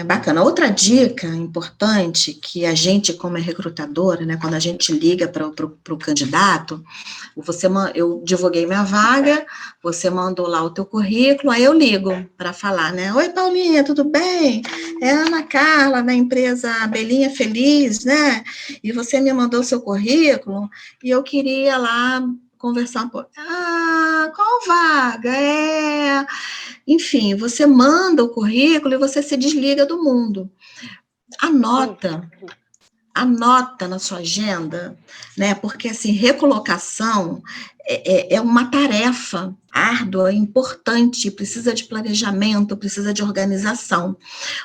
bacana. Outra dica importante que a gente, como recrutadora, né, quando a gente liga para o candidato, eu divulguei minha vaga, você mandou lá o teu currículo, aí eu ligo para falar, né? Oi, Paulinha, tudo bem? É a Ana Carla, da empresa Abelhinha Feliz, né? E você me mandou o seu currículo e eu queria lá conversar um pouco. Ah, qual vaga? Enfim, você manda o currículo e você se desliga do mundo. Anota na sua agenda, né? Porque, assim, recolocação é uma tarefa árdua, importante, precisa de planejamento, precisa de organização.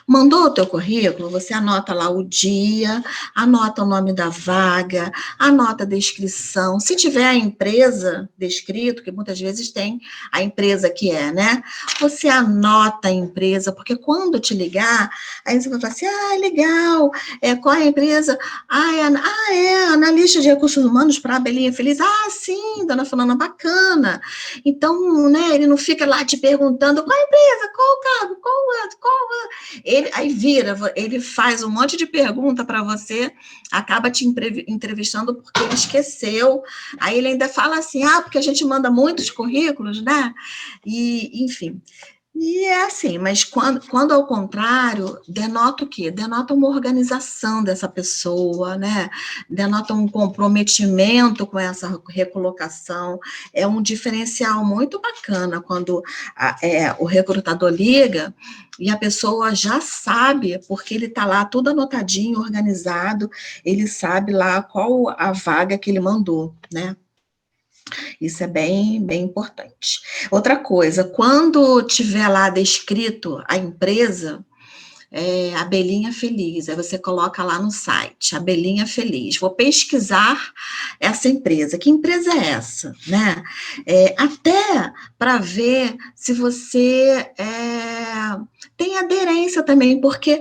Mandou o teu currículo, você anota lá o dia, anota o nome da vaga, anota a descrição. Se tiver a empresa descrito, que muitas vezes tem a empresa que né? Você anota a empresa, porque quando te ligar, aí você vai falar assim, legal, qual é a empresa? Analista de recursos humanos para a Abelhinha Feliz. Sim, dona Fulana, bacana. Então, né, ele não fica lá te perguntando qual a empresa, qual o cargo, ele faz um monte de pergunta para você, acaba te entrevistando porque ele esqueceu, aí ele ainda fala assim, porque a gente manda muitos currículos, né, e enfim, e é assim, mas quando ao contrário, denota o quê? Denota uma organização dessa pessoa, né? Denota um comprometimento com essa recolocação. É um diferencial muito bacana quando o recrutador liga e a pessoa já sabe, porque ele está lá tudo anotadinho, organizado, ele sabe lá qual a vaga que ele mandou, né? Isso é bem importante. Outra coisa, quando tiver lá descrito a empresa, Abelhinha Feliz, aí você coloca lá no site, Abelhinha Feliz, vou pesquisar essa empresa, que empresa é essa, né? Até para ver se você tem aderência também, porque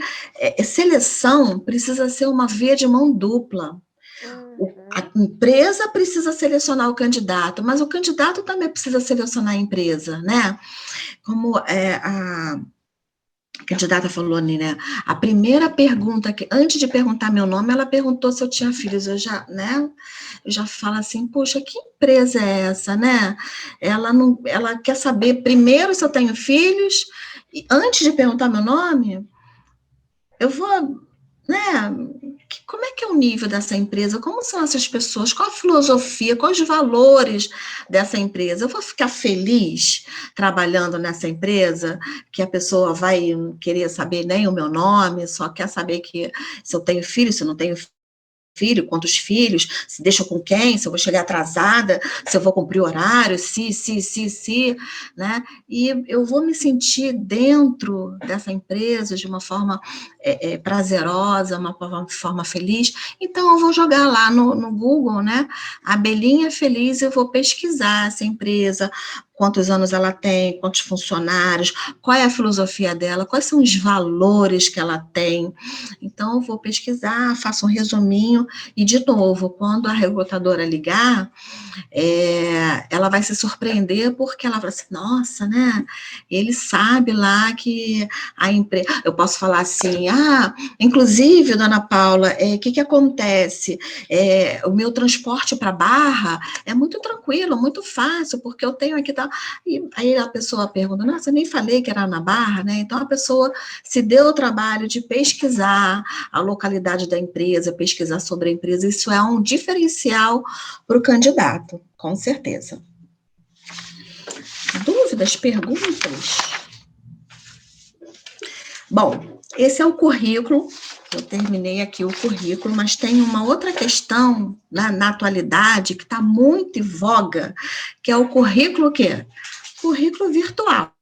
seleção precisa ser uma via de mão dupla. A empresa precisa selecionar o candidato, mas o candidato também precisa selecionar a empresa, né? Como a candidata falou, né? A primeira pergunta, antes de perguntar meu nome, ela perguntou se eu tinha filhos. Eu já falo assim, poxa, que empresa é essa, né? Ela quer saber primeiro se eu tenho filhos, e antes de perguntar meu nome, eu vou, né? Como é que é o nível dessa empresa? Como são essas pessoas? Qual a filosofia? Quais os valores dessa empresa? Eu vou ficar feliz trabalhando nessa empresa, que a pessoa vai querer saber nem o meu nome, só quer saber se eu tenho filho, se eu não tenho filho, quantos filhos, se deixa com quem, se eu vou chegar atrasada, se eu vou cumprir o horário, né? E eu vou me dentro dessa empresa de uma forma prazerosa, uma forma feliz. Então, eu vou jogar lá no Google, né? Abelhinha Feliz, eu vou pesquisar essa empresa, quantos anos ela tem, quantos funcionários, qual é a filosofia dela, quais são os valores que ela tem. Então, eu vou pesquisar, faço um resuminho, e, de novo, quando a recrutadora ligar, ela vai se surpreender, porque ela vai assim, nossa, né, ele sabe lá que a empresa... Eu posso falar assim, inclusive, dona Paula, o que acontece? O meu transporte para Barra é muito tranquilo, muito fácil, porque eu tenho aqui... E aí a pessoa pergunta, nossa, eu nem falei que era na Barra, né? Então, a pessoa se deu o trabalho de pesquisar a localidade da empresa, pesquisar sobre a empresa, isso é um diferencial para o candidato, com certeza. Dúvidas, perguntas? Bom, esse é o currículo, eu terminei aqui o currículo, mas tem uma outra questão na atualidade que está muito em voga, que é o currículo Currículo virtual,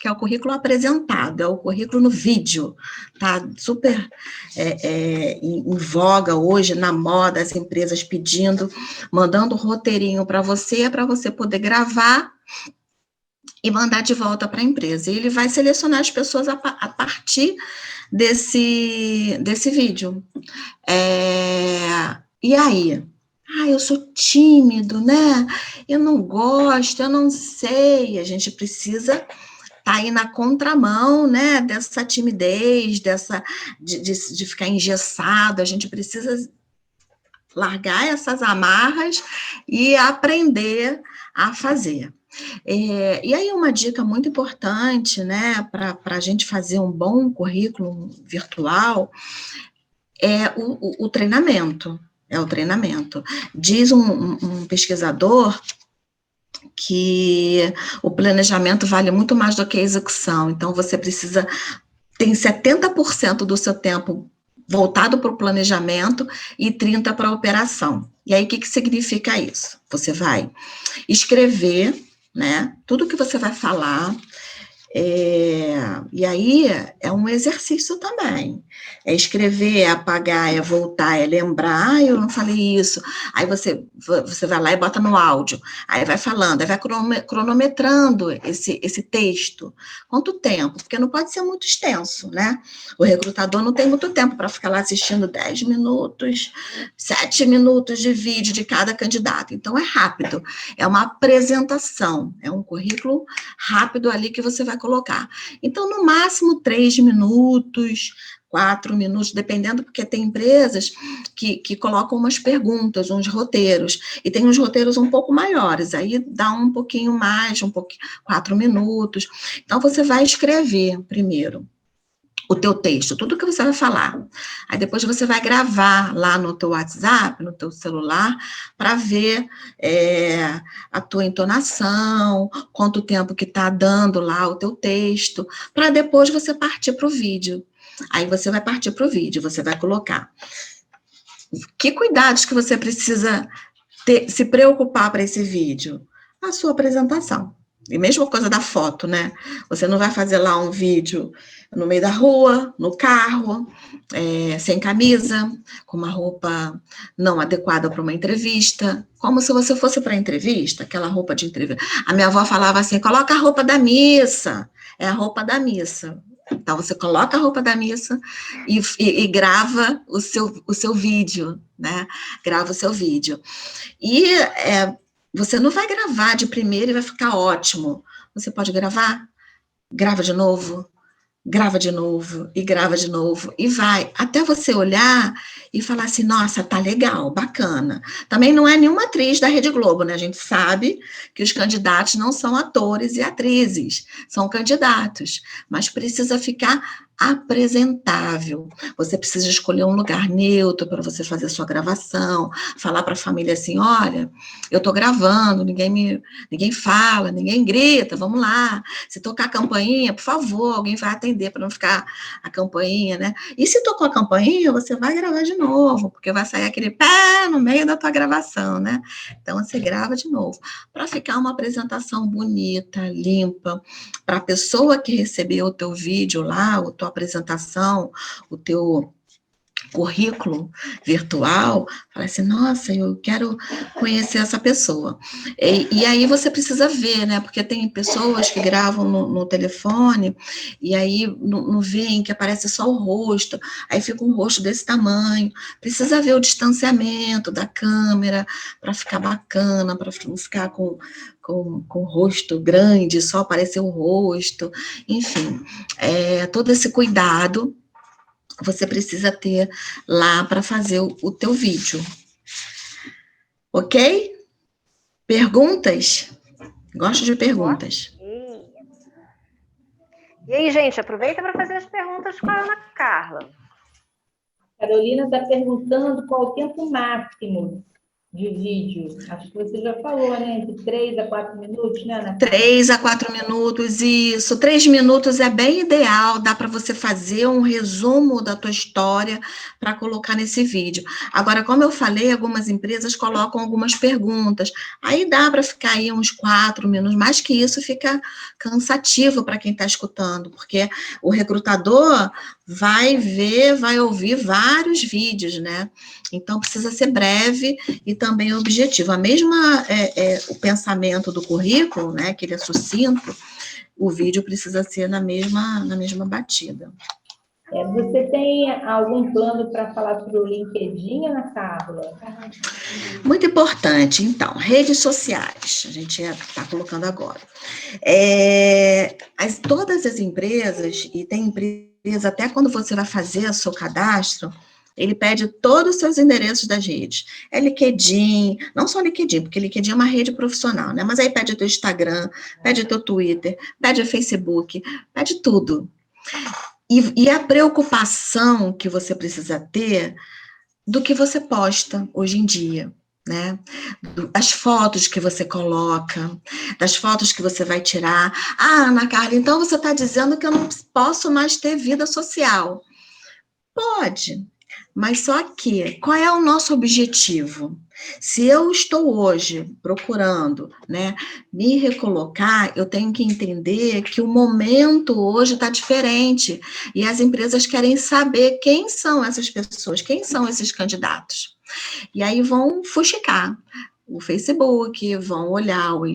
que é o currículo apresentado, é o currículo no vídeo, tá super em voga hoje, na moda, as empresas pedindo, mandando roteirinho para você poder gravar e mandar de volta para a empresa. E ele vai selecionar as pessoas a partir desse vídeo. E aí? Eu sou tímido, né? Eu não gosto, eu não sei. A gente precisa estar aí na contramão, né? Dessa timidez, de ficar engessado. A gente precisa largar essas amarras e aprender a fazer. E aí uma dica muito importante, né, para a gente fazer um bom currículo virtual é o treinamento. Diz um pesquisador que o planejamento vale muito mais do que a execução. Então, você tem 70% do seu tempo voltado para o planejamento e 30% para a operação. E aí, o que significa isso? Você vai escrever, né, tudo que você vai falar, e aí é um exercício também. É escrever, é apagar, é voltar, é lembrar, eu não falei isso. Aí você vai lá e bota no áudio, aí vai falando, aí vai cronometrando esse texto. Quanto tempo? Porque não pode ser muito extenso, né? O recrutador não tem muito tempo para ficar lá assistindo 10 minutos, 7 minutos de vídeo de cada candidato. Então, é rápido. É uma apresentação, é um currículo rápido ali que você vai colocar. Então, no máximo 3 minutos, 4 minutos, dependendo, porque tem empresas que colocam umas perguntas, uns roteiros, e tem uns roteiros um pouco maiores, aí dá um pouquinho mais, 4 minutos. Então, você vai escrever primeiro o teu texto, tudo que você vai falar. Aí depois você vai gravar lá no teu WhatsApp, no teu celular, para ver a tua entonação, quanto tempo que está dando lá o teu texto, para depois você partir para o vídeo. Aí você vai partir para o vídeo, você vai colocar que cuidados que você precisa se preocupar para esse vídeo? A sua apresentação. E mesma coisa da foto, né? Você não vai fazer lá um vídeo no meio da rua, no carro, sem camisa, com uma roupa não adequada para uma entrevista, como se você fosse para a entrevista, aquela roupa de entrevista. A minha avó falava assim, coloca a roupa da missa, é a roupa da missa. Então, você coloca a roupa da missa e grava o seu vídeo, né? Grava o seu vídeo. E você não vai gravar de primeira e vai ficar ótimo. Você pode gravar, grava de novo, grava de novo, e grava de novo, e vai, até você olhar e falar assim, nossa, tá legal, bacana. Também não é nenhuma atriz da Rede Globo, né? A gente sabe que os candidatos não são atores e atrizes, são candidatos, mas precisa ficar apresentável. Você precisa escolher um lugar neutro para você fazer a sua gravação, falar para a família assim, olha, eu estou gravando, ninguém fala, ninguém grita, vamos lá. Se tocar a campainha, por favor, alguém vai atender para não ficar a campainha, né? E se tocou a campainha, você vai gravar de novo, porque vai sair aquele pé no meio da tua gravação, né? Então, você grava de novo, para ficar uma apresentação bonita, limpa, para a pessoa que recebeu o teu vídeo lá, a tua apresentação, o teu currículo virtual, fala assim, nossa, eu quero conhecer essa pessoa. E aí você precisa ver, né, porque tem pessoas que gravam no telefone, e aí não veem que aparece só o rosto, aí fica um rosto desse tamanho, precisa ver o distanciamento da câmera, para ficar bacana, para não ficar com o rosto grande, só aparecer o rosto, enfim, todo esse cuidado você precisa ter lá para fazer o teu vídeo. Ok? Perguntas? Gosto de perguntas. E aí, gente, aproveita para fazer as perguntas com a Ana Carla. Carolina está perguntando qual o tempo máximo de vídeo. Acho que você já falou, né? Entre 3 a 4 minutos, né, Ana? 3 a 4 minutos, isso. 3 minutos é bem ideal, dá para você fazer um resumo da tua história para colocar nesse vídeo. Agora, como eu falei, algumas empresas colocam algumas perguntas. Aí dá para ficar aí uns 4 minutos, mais que isso fica cansativo para quem está escutando, porque o recrutador vai ver, vai ouvir vários vídeos, né? Então, precisa ser breve e também objetivo. A mesma, o pensamento do currículo, né, que ele é sucinto, o vídeo precisa ser na mesma batida. Você tem algum plano para falar sobre o LinkedIn, Ana Carla? Muito importante, então, redes sociais, a gente está colocando agora. Todas as empresas, e tem empresa, até quando você vai fazer o seu cadastro, ele pede todos os seus endereços das redes. É LinkedIn, não só LinkedIn, porque LinkedIn é uma rede profissional, né? Mas aí pede o teu Instagram, pede o teu Twitter, pede o Facebook, pede tudo. E a preocupação que você precisa ter do que você posta hoje em dia, né? As fotos que você coloca, das fotos que você vai tirar. Ah, Ana Carla, então você está dizendo que eu não posso mais ter vida social. Pode, mas só que, qual é o nosso objetivo? Se eu estou hoje procurando, né, me recolocar, eu tenho que entender que o momento hoje está diferente e as empresas querem saber quem são essas pessoas, quem são esses candidatos. E aí vão fuxicar o Facebook, vão olhar o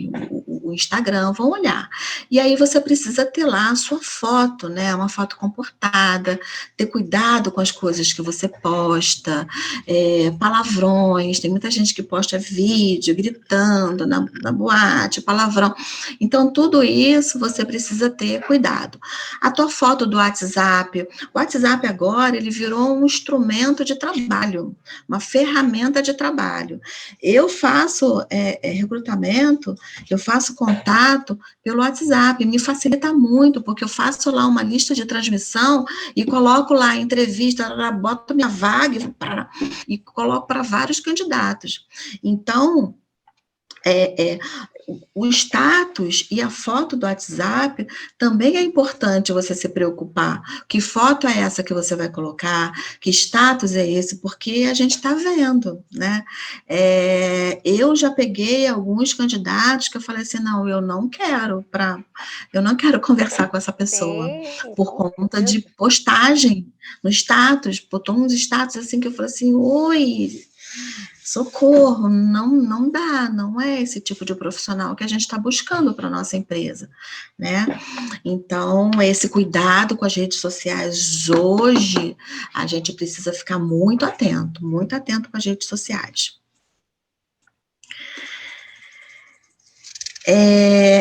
Instagram, vão olhar. E aí você precisa ter lá a sua foto, né? Uma foto comportada, ter cuidado com as coisas que você posta, palavrões, tem muita gente que posta vídeo gritando na boate, palavrão. Então, tudo isso você precisa ter cuidado. A tua foto do WhatsApp, o WhatsApp agora, ele virou um instrumento de trabalho, uma ferramenta de trabalho. Eu faço recrutamento, eu faço contato pelo WhatsApp, me facilita muito, porque eu faço lá uma lista de transmissão e coloco lá a entrevista, boto minha vaga e coloco para vários candidatos. Então, o status e a foto do WhatsApp também é importante você se preocupar. Que foto é essa que você vai colocar? Que status é esse? Porque a gente está vendo, né? Eu já peguei alguns candidatos que eu falei assim, não, eu não quero conversar com essa pessoa. Sim, por conta de postagem no status, botou uns status assim que eu falei assim, oi, socorro, não dá, não é esse tipo de profissional que a gente está buscando para a nossa empresa, né? Então, esse cuidado com as redes sociais hoje, a gente precisa ficar muito atento com as redes sociais.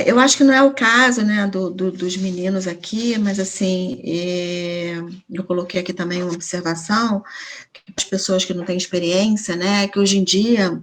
Eu acho que não é o caso, né, dos meninos aqui, mas, assim, eu coloquei aqui também uma observação, que as pessoas que não têm experiência, né, que hoje em dia,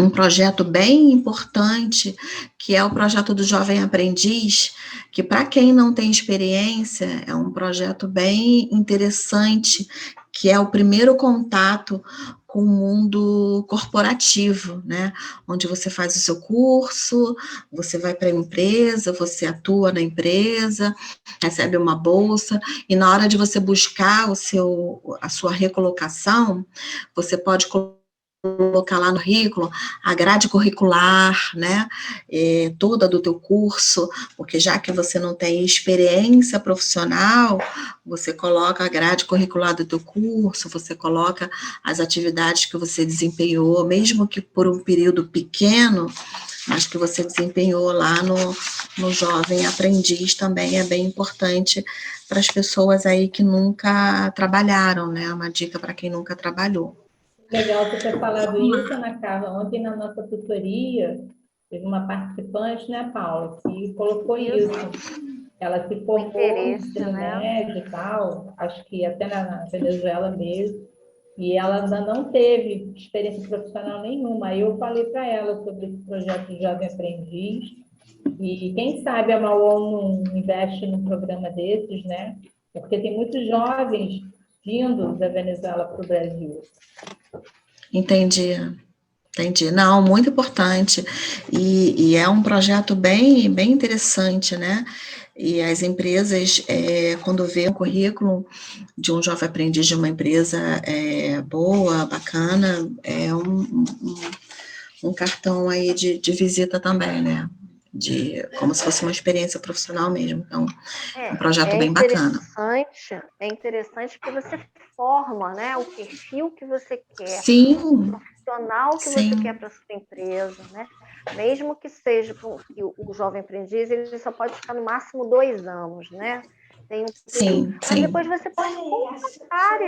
um projeto bem importante, que é o projeto do Jovem Aprendiz, que para quem não tem experiência, é um projeto bem interessante, que é o primeiro contato com o mundo corporativo, né? Onde você faz o seu curso, você vai para a empresa, você atua na empresa, recebe uma bolsa, e na hora de você buscar a sua recolocação, você pode colocar lá no currículo a grade curricular, né, toda do teu curso, porque já que você não tem experiência profissional, você coloca a grade curricular do teu curso, você coloca as atividades que você desempenhou, mesmo que por um período pequeno, mas que você desempenhou lá no Jovem Aprendiz, também é bem importante para as pessoas aí que nunca trabalharam, né, uma dica para quem nunca trabalhou. Legal você ter falado isso, Ana Carla. Ontem, na nossa tutoria, teve uma participante, né, Paula, que colocou isso. Ela se formou no ensino médio e tal, acho que até na Venezuela mesmo, e ela ainda não teve experiência profissional nenhuma. Aí eu falei para ela sobre esse projeto de Jovem Aprendiz, e quem sabe a Mauon não investe num programa desses, né? Porque tem muitos jovens vindo da Venezuela para o Brasil. Entendi. Não, muito importante. E é um projeto bem, bem interessante, né? E as empresas, quando vê o currículo de um jovem aprendiz de uma empresa boa, bacana, é um cartão aí de visita também, né? Como se fosse uma experiência profissional mesmo. Então, é um projeto bem bacana. É interessante porque você forma, né, o perfil que você quer. Sim. O profissional que você quer para a sua empresa, né? Mesmo que seja o jovem aprendiz, ele só pode ficar no máximo 2 anos, né? tem um Sim, período. Mas sim. depois você pode contratar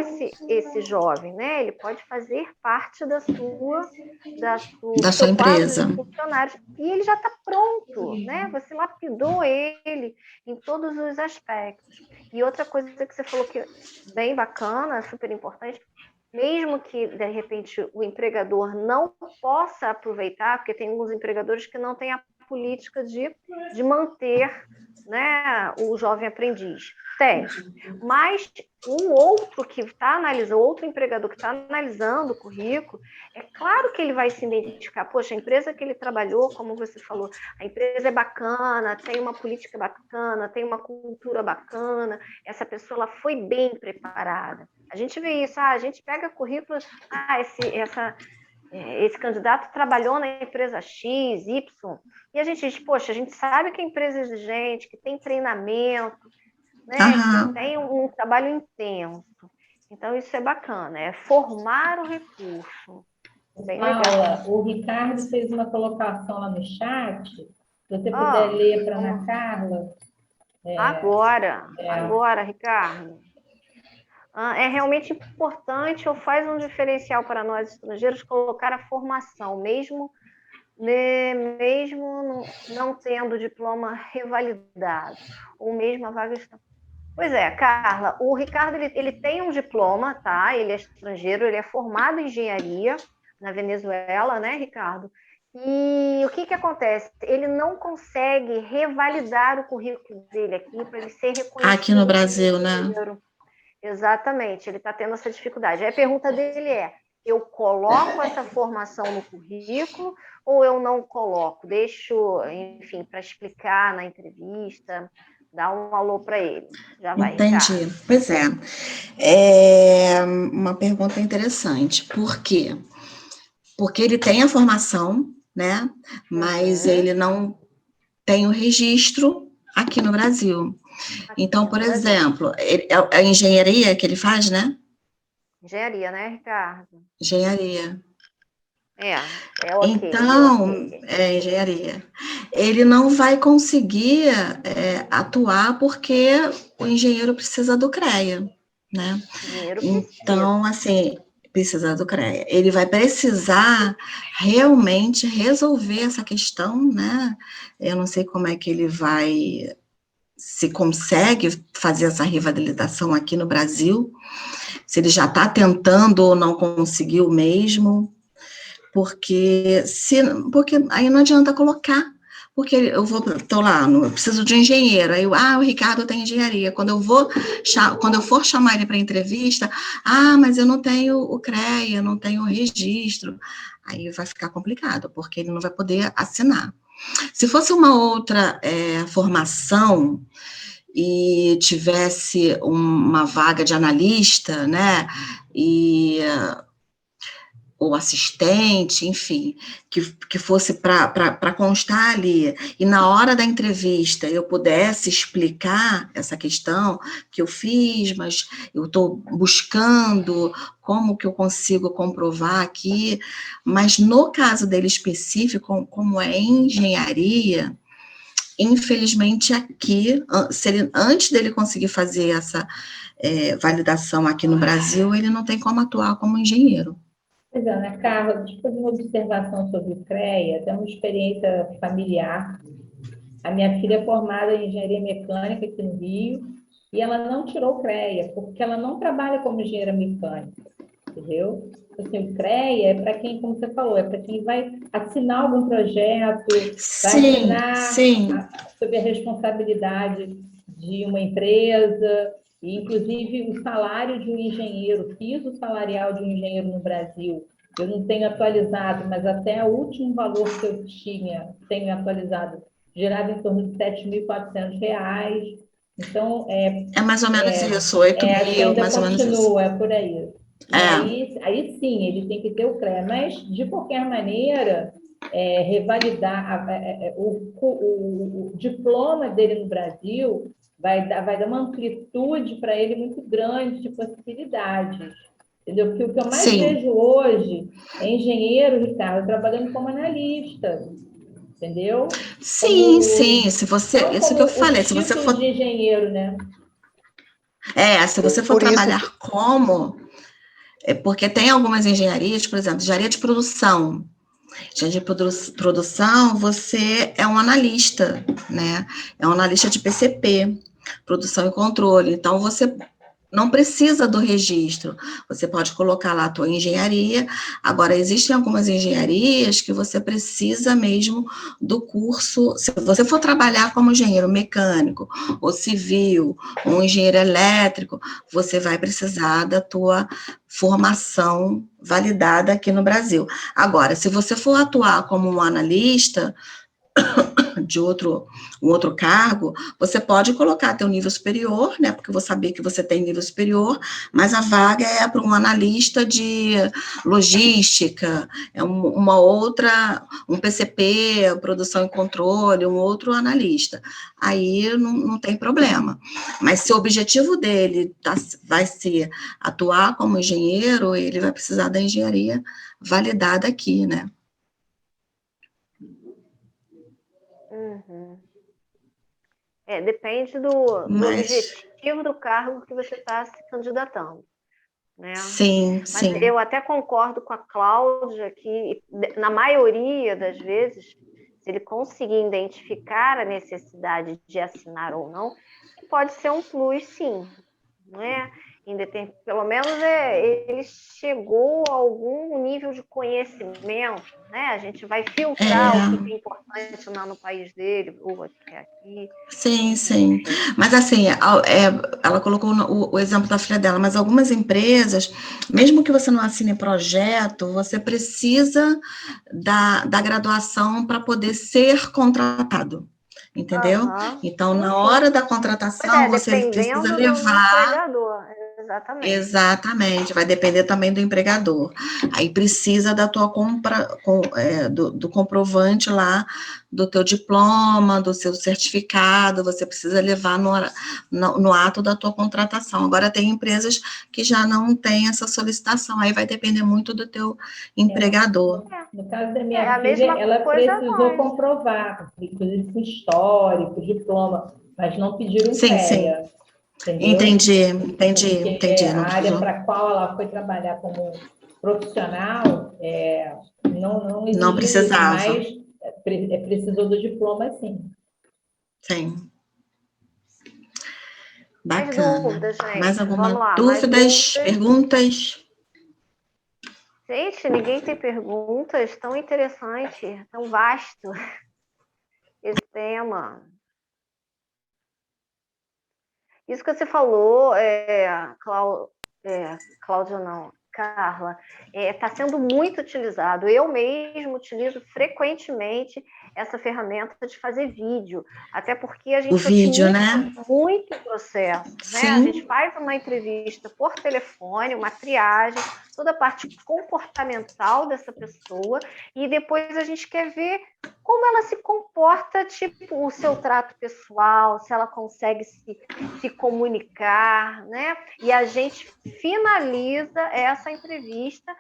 esse jovem, né? Ele pode fazer parte do Da sua seu quadro empresa. de funcionários. E ele já está pronto, né? Você lapidou ele em todos os aspectos. E outra coisa que você falou que é bem bacana, super importante, mesmo que, de repente, o empregador não possa aproveitar, porque tem alguns empregadores que não têm a política de manter, né, o jovem aprendiz. Tem. Mas um outro que está analisando, outro empregador que está analisando o currículo, é claro que ele vai se identificar. Poxa, a empresa que ele trabalhou, como você falou, a empresa é bacana, tem uma política bacana, tem uma cultura bacana, essa pessoa ela foi bem preparada. A gente vê isso, a gente pega currículo, esse candidato trabalhou na empresa X, Y, e a gente diz, poxa, a gente sabe que a empresa é exigente, que tem treinamento, né, que tem um trabalho intenso. Então, isso é bacana, é formar o recurso. Bem Paula, legal. o Ricardo fez uma colocação lá no chat, se você puder ler para a Ana Carla. Agora, Ricardo. É realmente importante ou faz um diferencial para nós estrangeiros colocar a formação, mesmo não tendo diploma revalidado, ou mesmo a vaga está... Pois é, Carla, o Ricardo ele tem um diploma, tá? Ele é estrangeiro, ele é formado em engenharia na Venezuela, né, Ricardo? E o que acontece? Ele não consegue revalidar o currículo dele aqui para ele ser reconhecido aqui no Brasil, né? Exatamente, ele está tendo essa dificuldade. Aí a pergunta dele é: eu coloco essa formação no currículo ou eu não coloco? Deixo, enfim, para explicar na entrevista, dar um alô para ele. Já vai, Entendi. Ricardo. Pois é uma pergunta interessante. Por quê? Porque ele tem a formação, né? Mas ele não tem o registro aqui no Brasil. Então, por exemplo, é a engenharia que ele faz, né? Engenharia, né, Ricardo? Engenharia. Ok. Então, engenharia. Ele não vai conseguir atuar porque o engenheiro precisa do CREA, né? Então, assim, precisa do CREA. Ele vai precisar realmente resolver essa questão, né? Eu não sei como é que ele vai, se consegue fazer essa revalidação aqui no Brasil, se ele já está tentando ou não conseguiu mesmo, porque aí não adianta colocar, porque estou lá, eu preciso de um engenheiro, aí o Ricardo tem engenharia, quando eu for chamar ele para entrevista, mas eu não tenho o CREA, eu não tenho o registro, aí vai ficar complicado, porque ele não vai poder assinar. Se fosse uma outra formação e tivesse uma vaga de analista, né, ou assistente, enfim, que fosse para constar ali, e na hora da entrevista eu pudesse explicar essa questão que eu fiz, mas eu estou buscando como que eu consigo comprovar aqui, mas no caso dele específico, como é engenharia, infelizmente aqui, antes dele conseguir fazer essa validação aqui no Brasil, ele não tem como atuar como engenheiro. Pois é, Ana Carla, deixa eu fazer uma observação sobre o CREA, tem uma experiência familiar. A minha filha é formada em engenharia mecânica aqui no Rio, e ela não tirou o CREA, porque ela não trabalha como engenheira mecânica, entendeu? Assim, o CREA é para quem, como você falou, é para quem vai assinar algum projeto, vai assinar sob a responsabilidade de uma empresa, e, inclusive, o salário de um engenheiro, o piso salarial de um engenheiro no Brasil, eu não tenho atualizado, mas até o último valor que eu tenho atualizado, girava em torno de R$7.400. Então, é mais ou menos isso, 8 mil, mais ou menos isso. Continua, por aí. Aí sim, ele tem que ter o CREA, mas, de qualquer maneira, revalidar o diploma dele no Brasil vai dar uma amplitude para ele muito grande de possibilidades. Entendeu? Porque o que eu mais vejo hoje é engenheiro, Ricardo, trabalhando como analista. Entendeu? Sim. Se você, isso que eu falei, se você for de engenheiro, né? Se você for trabalhar como... porque tem algumas engenharias, por exemplo, engenharia de produção. Engenharia de produção, você é um analista, né? É um analista de PCP, produção e controle. Então, você não precisa do registro. Você pode colocar lá a tua engenharia. Agora, existem algumas engenharias que você precisa mesmo do curso. Se você for trabalhar como engenheiro mecânico, ou civil, ou engenheiro elétrico, você vai precisar da tua formação validada aqui no Brasil. Agora, se você for atuar como um analista de um outro cargo, você pode colocar teu nível superior, né, porque eu vou saber que você tem nível superior, mas a vaga é para um analista de logística, um PCP, produção e controle, um outro analista. Aí não tem problema. Mas se o objetivo dele vai ser atuar como engenheiro, ele vai precisar da engenharia validada aqui, né? Uhum. Depende do objetivo do cargo que você está se candidatando, né? Sim, Mas sim. eu até concordo com a Cláudia que, na maioria das vezes, se ele conseguir identificar a necessidade de assinar ou não, pode ser um plus, sim, né? Pelo menos ele chegou a algum nível de conhecimento, né? A gente vai filtrar o que é importante lá no país dele, ou aqui. Sim, sim. Mas assim, ela colocou o exemplo da filha dela, mas algumas empresas, mesmo que você não assine projeto, você precisa da graduação para poder ser contratado. Entendeu? Então, na hora da contratação, você precisa levar... empregador, exatamente. Exatamente, vai depender também do empregador. Aí precisa da tua do comprovante lá, do teu diploma, do seu certificado, você precisa levar no ato da tua contratação. Agora, tem empresas que já não têm essa solicitação, aí vai depender muito do teu empregador. No caso da minha filha, ela precisou comprovar, inclusive com histórico, diploma, mas não pediram CREA. Entendeu? Entendi. A área para a qual ela foi trabalhar como profissional não exigiu não precisava. Isso, mas precisou do diploma, sim. Sim. Bacana. Mais dúvidas, gente? Mais alguma Vamos lá, dúvidas, perguntas? Gente, ninguém tem perguntas? Tão interessante, tão vasto esse tema. Isso que você falou, Cláudia não, Carla, está sendo muito utilizado. Eu mesmo utilizo frequentemente essa ferramenta de fazer vídeo, até porque a gente otimiza muito o processo, né? A gente faz uma entrevista por telefone, uma triagem, toda a parte comportamental dessa pessoa, e depois a gente quer ver como ela se comporta, tipo, o seu trato pessoal, se ela consegue se comunicar, né? E a gente finaliza essa entrevista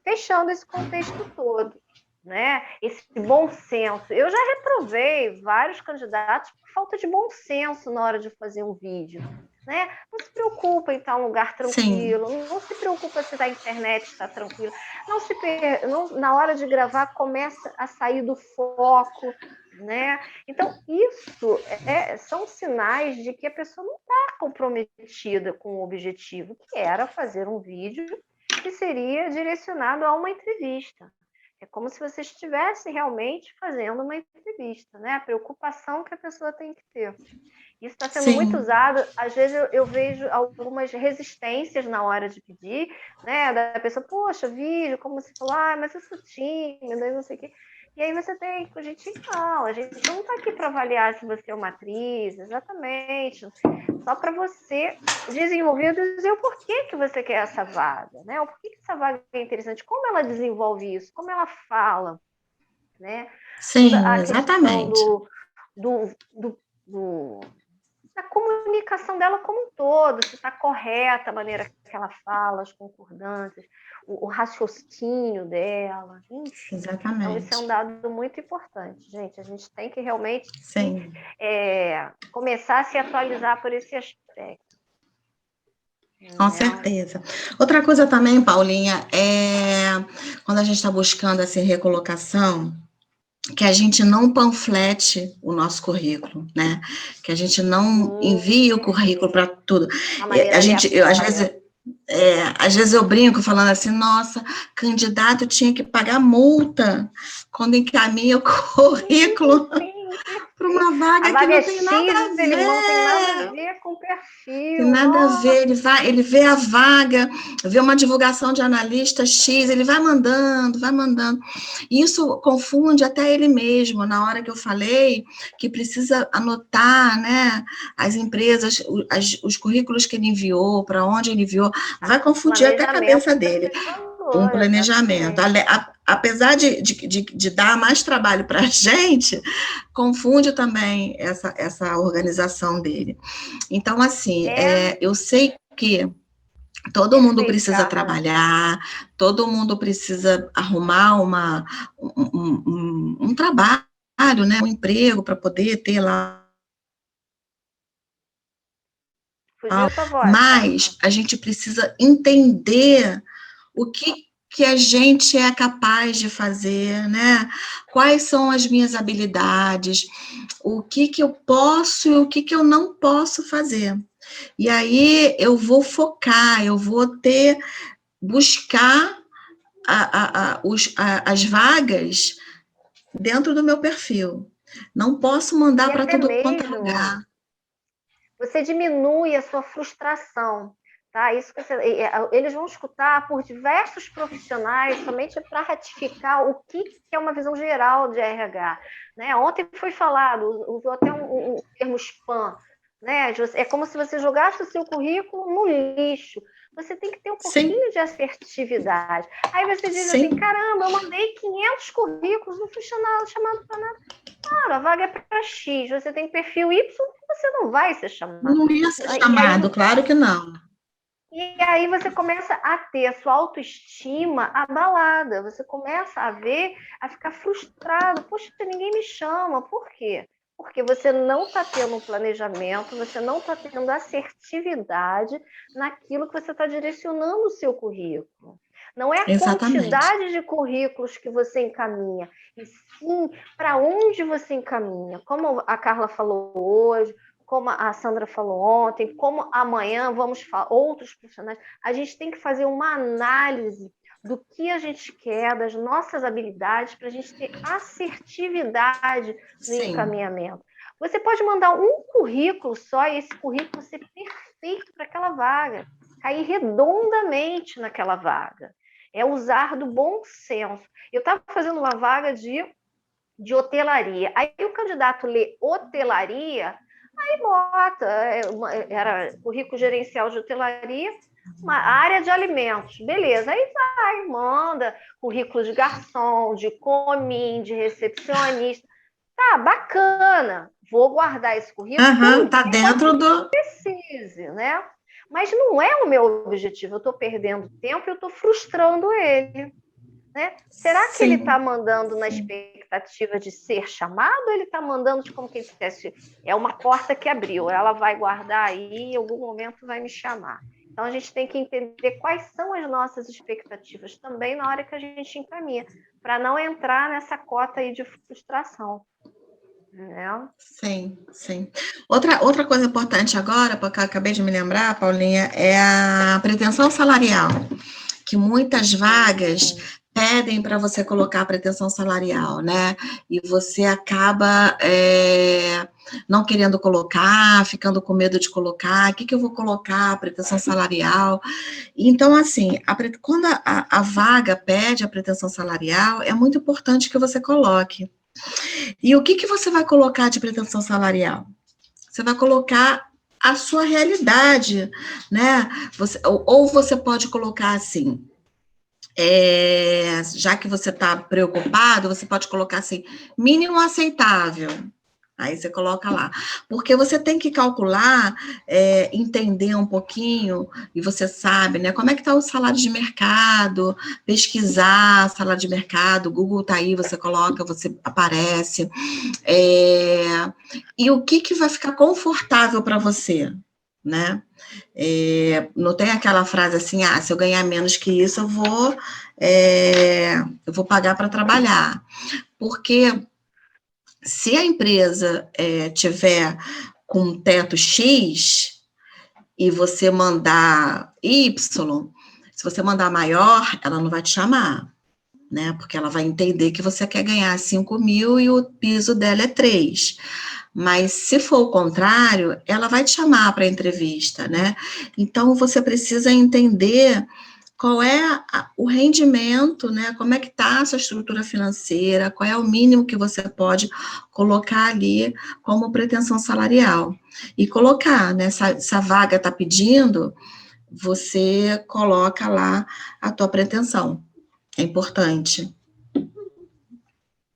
fechando esse contexto todo, né? Esse bom senso. Eu já reprovei vários candidatos por falta de bom senso na hora de fazer um vídeo, né? Não se preocupa em estar em um lugar tranquilo, não se preocupa se a internet está tranquila, na hora de gravar começa a sair do foco, né? Então, isso são sinais de que a pessoa não está comprometida com o objetivo, que era fazer um vídeo que seria direcionado a uma entrevista. É como se você estivesse realmente fazendo uma entrevista, né? A preocupação que a pessoa tem que ter. Isso está sendo muito usado. Às vezes eu vejo algumas resistências na hora de pedir, né? Da pessoa, poxa, vídeo, como você falou, mas eu sou tímida, não sei o quê. E aí você tem, a gente não está aqui para avaliar se você é uma atriz, exatamente. Só para você desenvolver e dizer o porquê que você quer essa vaga, né? O porquê que essa vaga é interessante, como ela desenvolve isso, como ela fala, né? Sim, exatamente. Da comunicação dela como um todo, se está correta a maneira que ela fala, as concordâncias, o raciocínio dela, enfim. Exatamente. Então, isso é um dado muito importante, gente. A gente tem que realmente começar a se atualizar por esse aspecto. Com certeza. Outra coisa também, Paulinha, é quando a gente está buscando assim, recolocação, que a gente não panflete o nosso currículo, né? Que a gente não envie o currículo para tudo. Às vezes eu brinco falando assim, nossa, candidato tinha que pagar multa quando encaminha o currículo para uma vaga que não tem nada a ver. Ele não tem nada a ver com o perfil. Tem nada a ver, ele vê a vaga, vê uma divulgação de analista X, ele vai mandando. Isso confunde até ele mesmo, na hora que eu falei que precisa anotar, né, as empresas, os currículos que ele enviou, para onde ele enviou, vai confundir até a cabeça dele. Um planejamento. Apesar de dar mais trabalho para a gente, confunde também essa organização dele. Então, assim, eu sei que todo mundo precisa trabalhar, todo mundo precisa arrumar um trabalho, né, um emprego para poder ter lá. Mas a gente precisa entender o que a gente é capaz de fazer, né? Quais são as minhas habilidades, o que eu posso e o que eu não posso fazer. E aí eu vou focar, eu vou buscar as vagas dentro do meu perfil. Não posso mandar para todo quanto é lugar. Você diminui a sua frustração. Tá? Isso que eles vão escutar por diversos profissionais somente para ratificar o que é uma visão geral de RH. Né? Ontem foi falado, usou até um termo spam. Né? É como se você jogasse o seu currículo no lixo. Você tem que ter um pouquinho de assertividade. Aí você diz assim, caramba, eu mandei 500 currículos, não fui chamado para nada. Claro, a vaga é para X, você tem perfil Y, você não vai ser chamado. Não ia ser chamado, claro que não. E aí você começa a ter a sua autoestima abalada, você começa a ficar frustrado. Poxa, ninguém me chama, por quê? Porque você não está tendo um planejamento, você não está tendo assertividade naquilo que você está direcionando o seu currículo. Não é a quantidade de currículos que você encaminha, e sim para onde você encaminha. Como a Carla falou hoje, como a Sandra falou ontem, como amanhã vamos falar, outros profissionais, a gente tem que fazer uma análise do que a gente quer, das nossas habilidades, para a gente ter assertividade no encaminhamento. Você pode mandar um currículo só e esse currículo ser perfeito para aquela vaga, cair redondamente naquela vaga. É usar do bom senso. Eu estava fazendo uma vaga de hotelaria. Aí o candidato lê hotelaria, aí bota, era currículo gerencial de hotelaria, uma área de alimentos, beleza, aí vai, manda currículo de garçom, de comim, de recepcionista, tá, bacana, vou guardar esse currículo, tá dentro do... precise, né? Mas não é o meu objetivo, eu estou perdendo tempo e eu estou frustrando ele. Né? Será que ele está mandando na expectativa de ser chamado ou ele está mandando de como que ele dissesse, é uma porta que abriu, ela vai guardar aí, em algum momento vai me chamar. Então, a gente tem que entender quais são as nossas expectativas também na hora que a gente encaminha, para não entrar nessa cota aí de frustração. Né? Sim. Outra coisa importante agora, porque eu acabei de me lembrar, Paulinha, é a pretensão salarial, que muitas vagas pedem para você colocar a pretensão salarial, né? E você acaba não querendo colocar, ficando com medo de colocar. O que eu vou colocar? Pretensão salarial. Então, assim, quando a vaga pede a pretensão salarial, é muito importante que você coloque. E o que você vai colocar de pretensão salarial? Você vai colocar a sua realidade, né? Ou você pode colocar assim, já que você está preocupado, você pode colocar assim, mínimo aceitável. Aí você coloca lá. Porque você tem que calcular, entender um pouquinho, e você sabe, né? Como é que está o salário de mercado, pesquisar salário de mercado, o Google está aí, você coloca, você aparece. E o que vai ficar confortável para você? né? Não tem aquela frase assim, se eu ganhar menos que isso, eu vou pagar para trabalhar. Porque se a empresa tiver com um teto X e você mandar Y, se você mandar maior, ela não vai te chamar, né? Porque ela vai entender que você quer ganhar 5 mil e o piso dela é 3. Mas se for o contrário, ela vai te chamar para entrevista, né? Então, você precisa entender qual é o rendimento, né? Como é que está a sua estrutura financeira, qual é o mínimo que você pode colocar ali como pretensão salarial. E colocar, né? Se a vaga está pedindo, você coloca lá a tua pretensão. É importante.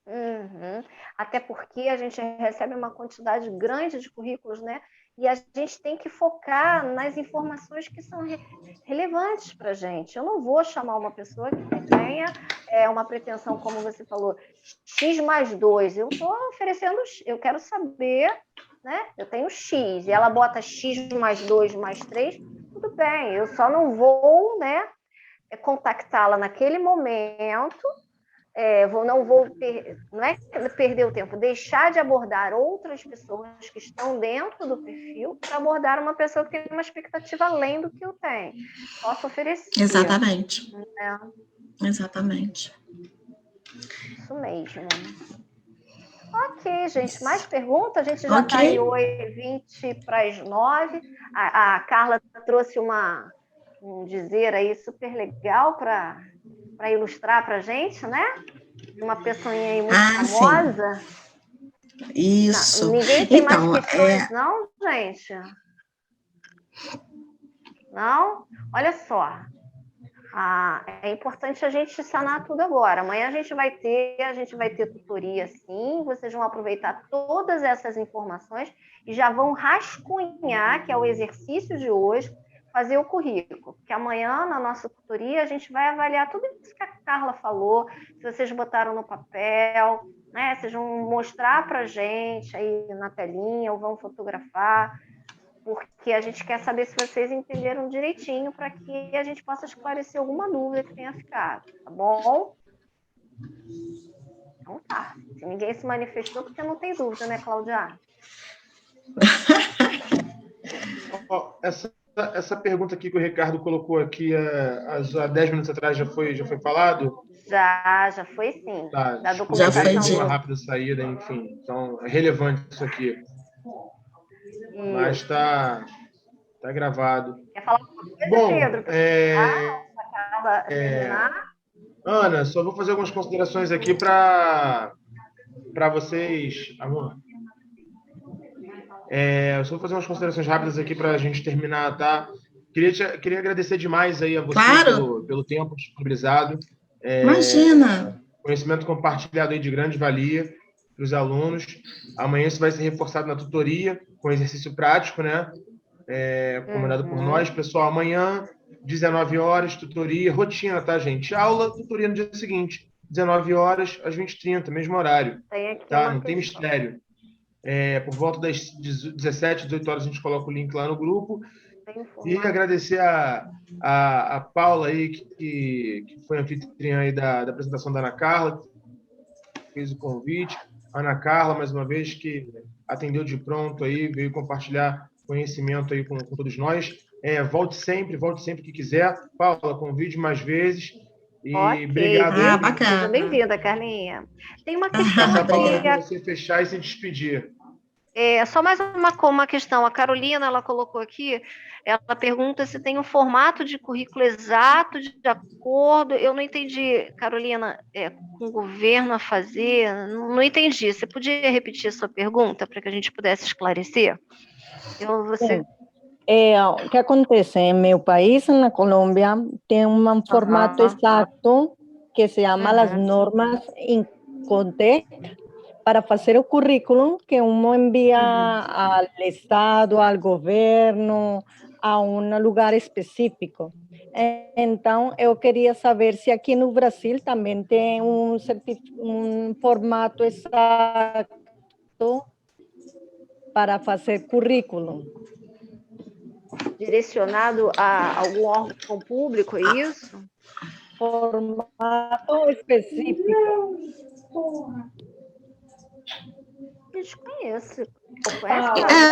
Uhum. Até porque a gente recebe uma quantidade grande de currículos, né? E a gente tem que focar nas informações que são relevantes para a gente. Eu não vou chamar uma pessoa que tenha uma pretensão, como você falou, X mais 2. Eu estou oferecendo, eu quero saber, né? Eu tenho X, e ela bota X mais 2 mais 3, tudo bem, eu só não vou, né, contactá-la naquele momento. Não é perder o tempo, deixar de abordar outras pessoas que estão dentro do perfil para abordar uma pessoa que tem uma expectativa além do que eu tenho. Posso oferecer. Exatamente. Né? Exatamente. Isso mesmo. Ok, gente. Mais perguntas? A gente já está aí 8h20 para as 9. A Carla trouxe um dizer aí super legal para ilustrar para a gente, né? Uma pessoinha aí muito famosa. Sim. Isso. Ninguém tem mais questões, não, gente? Não? Olha só. É importante a gente sanar tudo agora. Amanhã a gente vai ter tutoria, sim. Vocês vão aproveitar todas essas informações e já vão rascunhar, que é o exercício de hoje, fazer o currículo, porque amanhã, na nossa tutoria, a gente vai avaliar tudo isso que a Carla falou, se vocês botaram no papel, né? Vocês vão mostrar para a gente aí na telinha, ou vão fotografar, porque a gente quer saber se vocês entenderam direitinho, para que a gente possa esclarecer alguma dúvida que tenha ficado, tá bom? Então tá, se ninguém se manifestou, porque não tem dúvida, né, Cláudia? Essa pergunta aqui que o Ricardo colocou aqui há 10 minutos atrás já foi falado? Já foi sim. Tá, Da documentação. Já foi uma rápida saída, enfim. Então, é relevante isso aqui. Mas está gravado. Quer falar alguma coisa, bom, Pedro? Ana, só vou fazer algumas considerações aqui para vocês. Amor. Só vou fazer umas considerações rápidas aqui para a gente terminar, tá? Queria agradecer demais aí a você pelo tempo disponibilizado. Imagina! Conhecimento compartilhado aí de grande valia para os alunos. Amanhã isso vai ser reforçado na tutoria, com exercício prático, né? Comandado por nós. Pessoal, amanhã, 19 horas, tutoria, rotina, tá, gente? Aula, tutoria no dia seguinte, 19 horas às 20h30, mesmo horário. Tá? Não tem mistério. Por volta das 17, 18 horas, a gente coloca o link lá no grupo. E agradecer a Paula aí, que foi anfitriã aí da apresentação da Ana Carla, que fez o convite. A Ana Carla, mais uma vez, que atendeu de pronto aí, veio compartilhar conhecimento aí com todos nós. Volte sempre que quiser. Paula, convide mais vezes. E obrigado. Bacana. Seja bem-vinda, Carlinha. Tem uma questão aqui. Para você fechar e se despedir. Só mais uma questão. A Carolina, ela colocou aqui, ela pergunta se tem um formato de currículo exato, de acordo. Eu não entendi, Carolina, com o governo a fazer, não entendi. Você podia repetir a sua pergunta para que a gente pudesse esclarecer? O que acontece em meu país, na Colômbia, tem um formato exato que se chama as normas INCODE, para fazer o currículo que uno envia ao Estado, ao governo, a um lugar específico. Então, eu queria saber se aqui no Brasil também tem um formato exato para fazer currículo. direcionado a algum órgão público, é isso? Formato específico. Desconheço.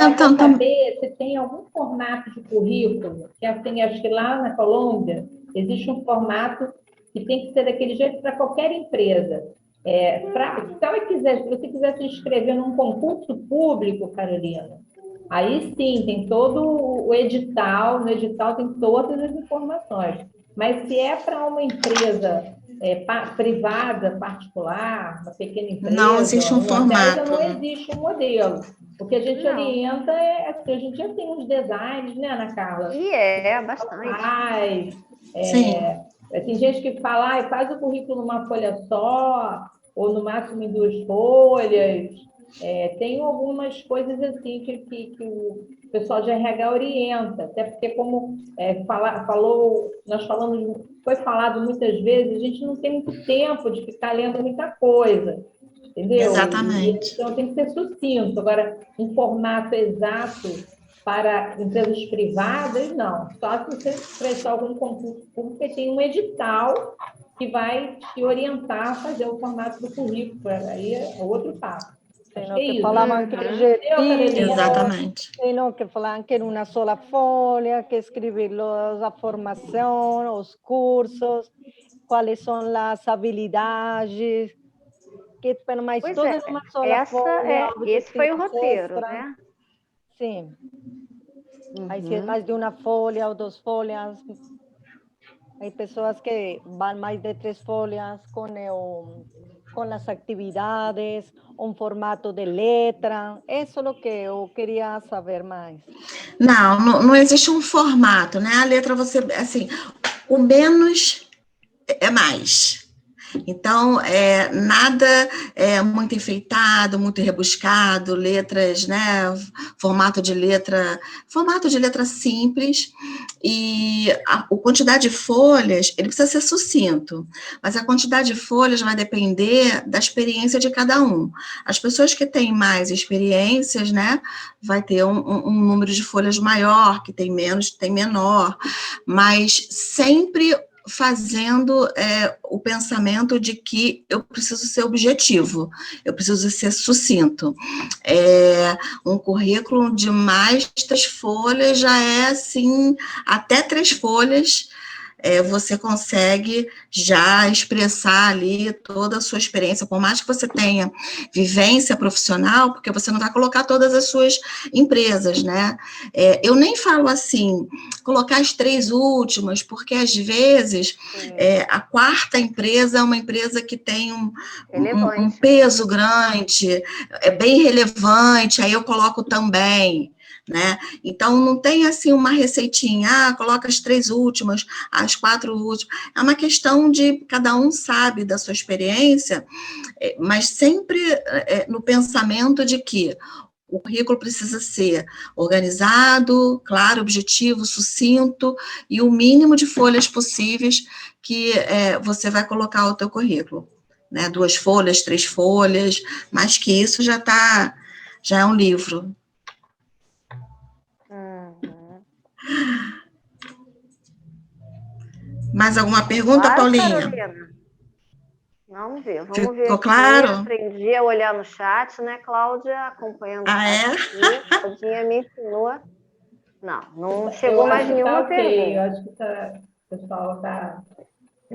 Então, saber se tem algum formato de currículo, que assim, acho que lá na Colômbia existe um formato que tem que ser daquele jeito para qualquer empresa. Se você quiser se inscrever num concurso público, Carolina, aí sim, tem todo o edital, no edital tem todas as informações. Mas se é para uma empresa privada, particular, uma pequena empresa, não existe um formato. Não existe um modelo. O que a gente orienta assim, a gente já tem uns designs, né, Ana Carla? E bastante. Sim. Tem gente que fala, faz o currículo numa folha só, ou no máximo em 2 folhas. Tem algumas coisas assim que o pessoal de RH orienta, até porque, como foi falado muitas vezes, a gente não tem muito tempo de ficar lendo muita coisa, entendeu? Exatamente. Então tem que ser sucinto. Agora, um formato exato para empresas privadas, não. Só se você prestar algum concurso público, porque tem um edital que vai te orientar a fazer o formato do currículo. Aí é outro passo. Que falavam que exatamente. Que falavam que era uma sola folha, que escrever a formação, os cursos, quais são as habilidades, que mas todas uma sola folha. Esse foi o roteiro, né? Sim. Aí se é mais de uma folha ou 2 folhas. Hay pessoas que van mais de 3 folhas com as atividades, um formato de letra. Isso é o que eu queria saber mais. Não existe um formato, né? A letra assim, o menos é mais. Então, nada muito enfeitado, muito rebuscado, letras, né? Formato de letra simples, e a quantidade de folhas, ele precisa ser sucinto, mas a quantidade de folhas vai depender da experiência de cada um. As pessoas que têm mais experiências, né, vai ter um número de folhas maior, que tem menos, tem menor, mas sempre fazendo o pensamento de que eu preciso ser objetivo, eu preciso ser sucinto. Um currículo de mais 3 folhas já é, assim, até 3 folhas, você consegue já expressar ali toda a sua experiência, por mais que você tenha vivência profissional, porque você não vai colocar todas as suas empresas, né? Eu nem falo assim, colocar as 3 últimas, porque às vezes a 4ª empresa é uma empresa que tem um peso grande, é bem relevante, aí eu coloco também, né? Então, não tem assim uma receitinha, coloca as 3 últimas, as 4 últimas, é uma questão de cada um sabe da sua experiência, mas sempre no pensamento de que o currículo precisa ser organizado, claro, objetivo, sucinto, e o mínimo de folhas possíveis que você vai colocar o teu currículo, né? 2 folhas, 3 folhas, mais que isso já é um livro. Mais alguma pergunta, claro, Paulinha? Carolina. Vamos ver. Ficou claro? Aprendi a olhar no chat, né, Cláudia? Acompanhando o chat aqui. Claudinha me ensinou. Não chegou mais nenhuma pergunta. Eu acho que o pessoal está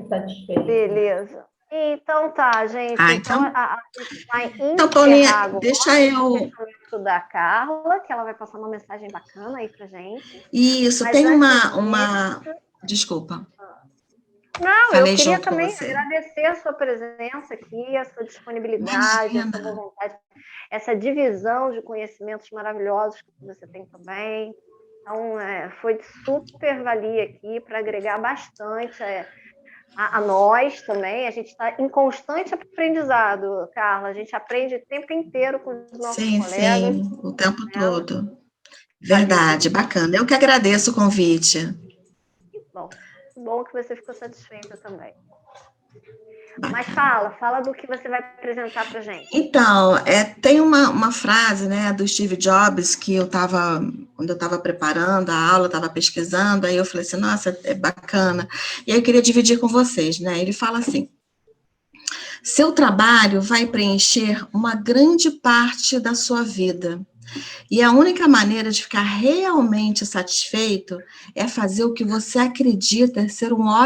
satisfeito. Beleza. Então tá, gente. Então a gente vai encerrar Paulinha, agora, deixa eu... da Carla, que ela vai passar uma mensagem bacana aí pra gente. Isso, mas tem uma... Desculpa. Não, eu queria também agradecer a sua presença aqui, a sua disponibilidade, a sua boa vontade, essa divisão de conhecimentos maravilhosos que você tem também. Então, foi de super valia aqui para agregar bastante a nós também. A gente está em constante aprendizado, Carla. A gente aprende o tempo inteiro com os nossos colegas. Sim, o tempo todo. Verdade, bacana. Eu que agradeço o convite. Que bom que você ficou satisfeita também. Mas fala do que você vai apresentar para gente. Então, tem uma frase, né, do Steve Jobs que quando eu estava preparando a aula, estava pesquisando, aí eu falei assim, nossa, é bacana. E aí eu queria dividir com vocês, né? Ele fala assim: seu trabalho vai preencher uma grande parte da sua vida. E a única maneira de ficar realmente satisfeito é fazer o que você acredita ser um ótimo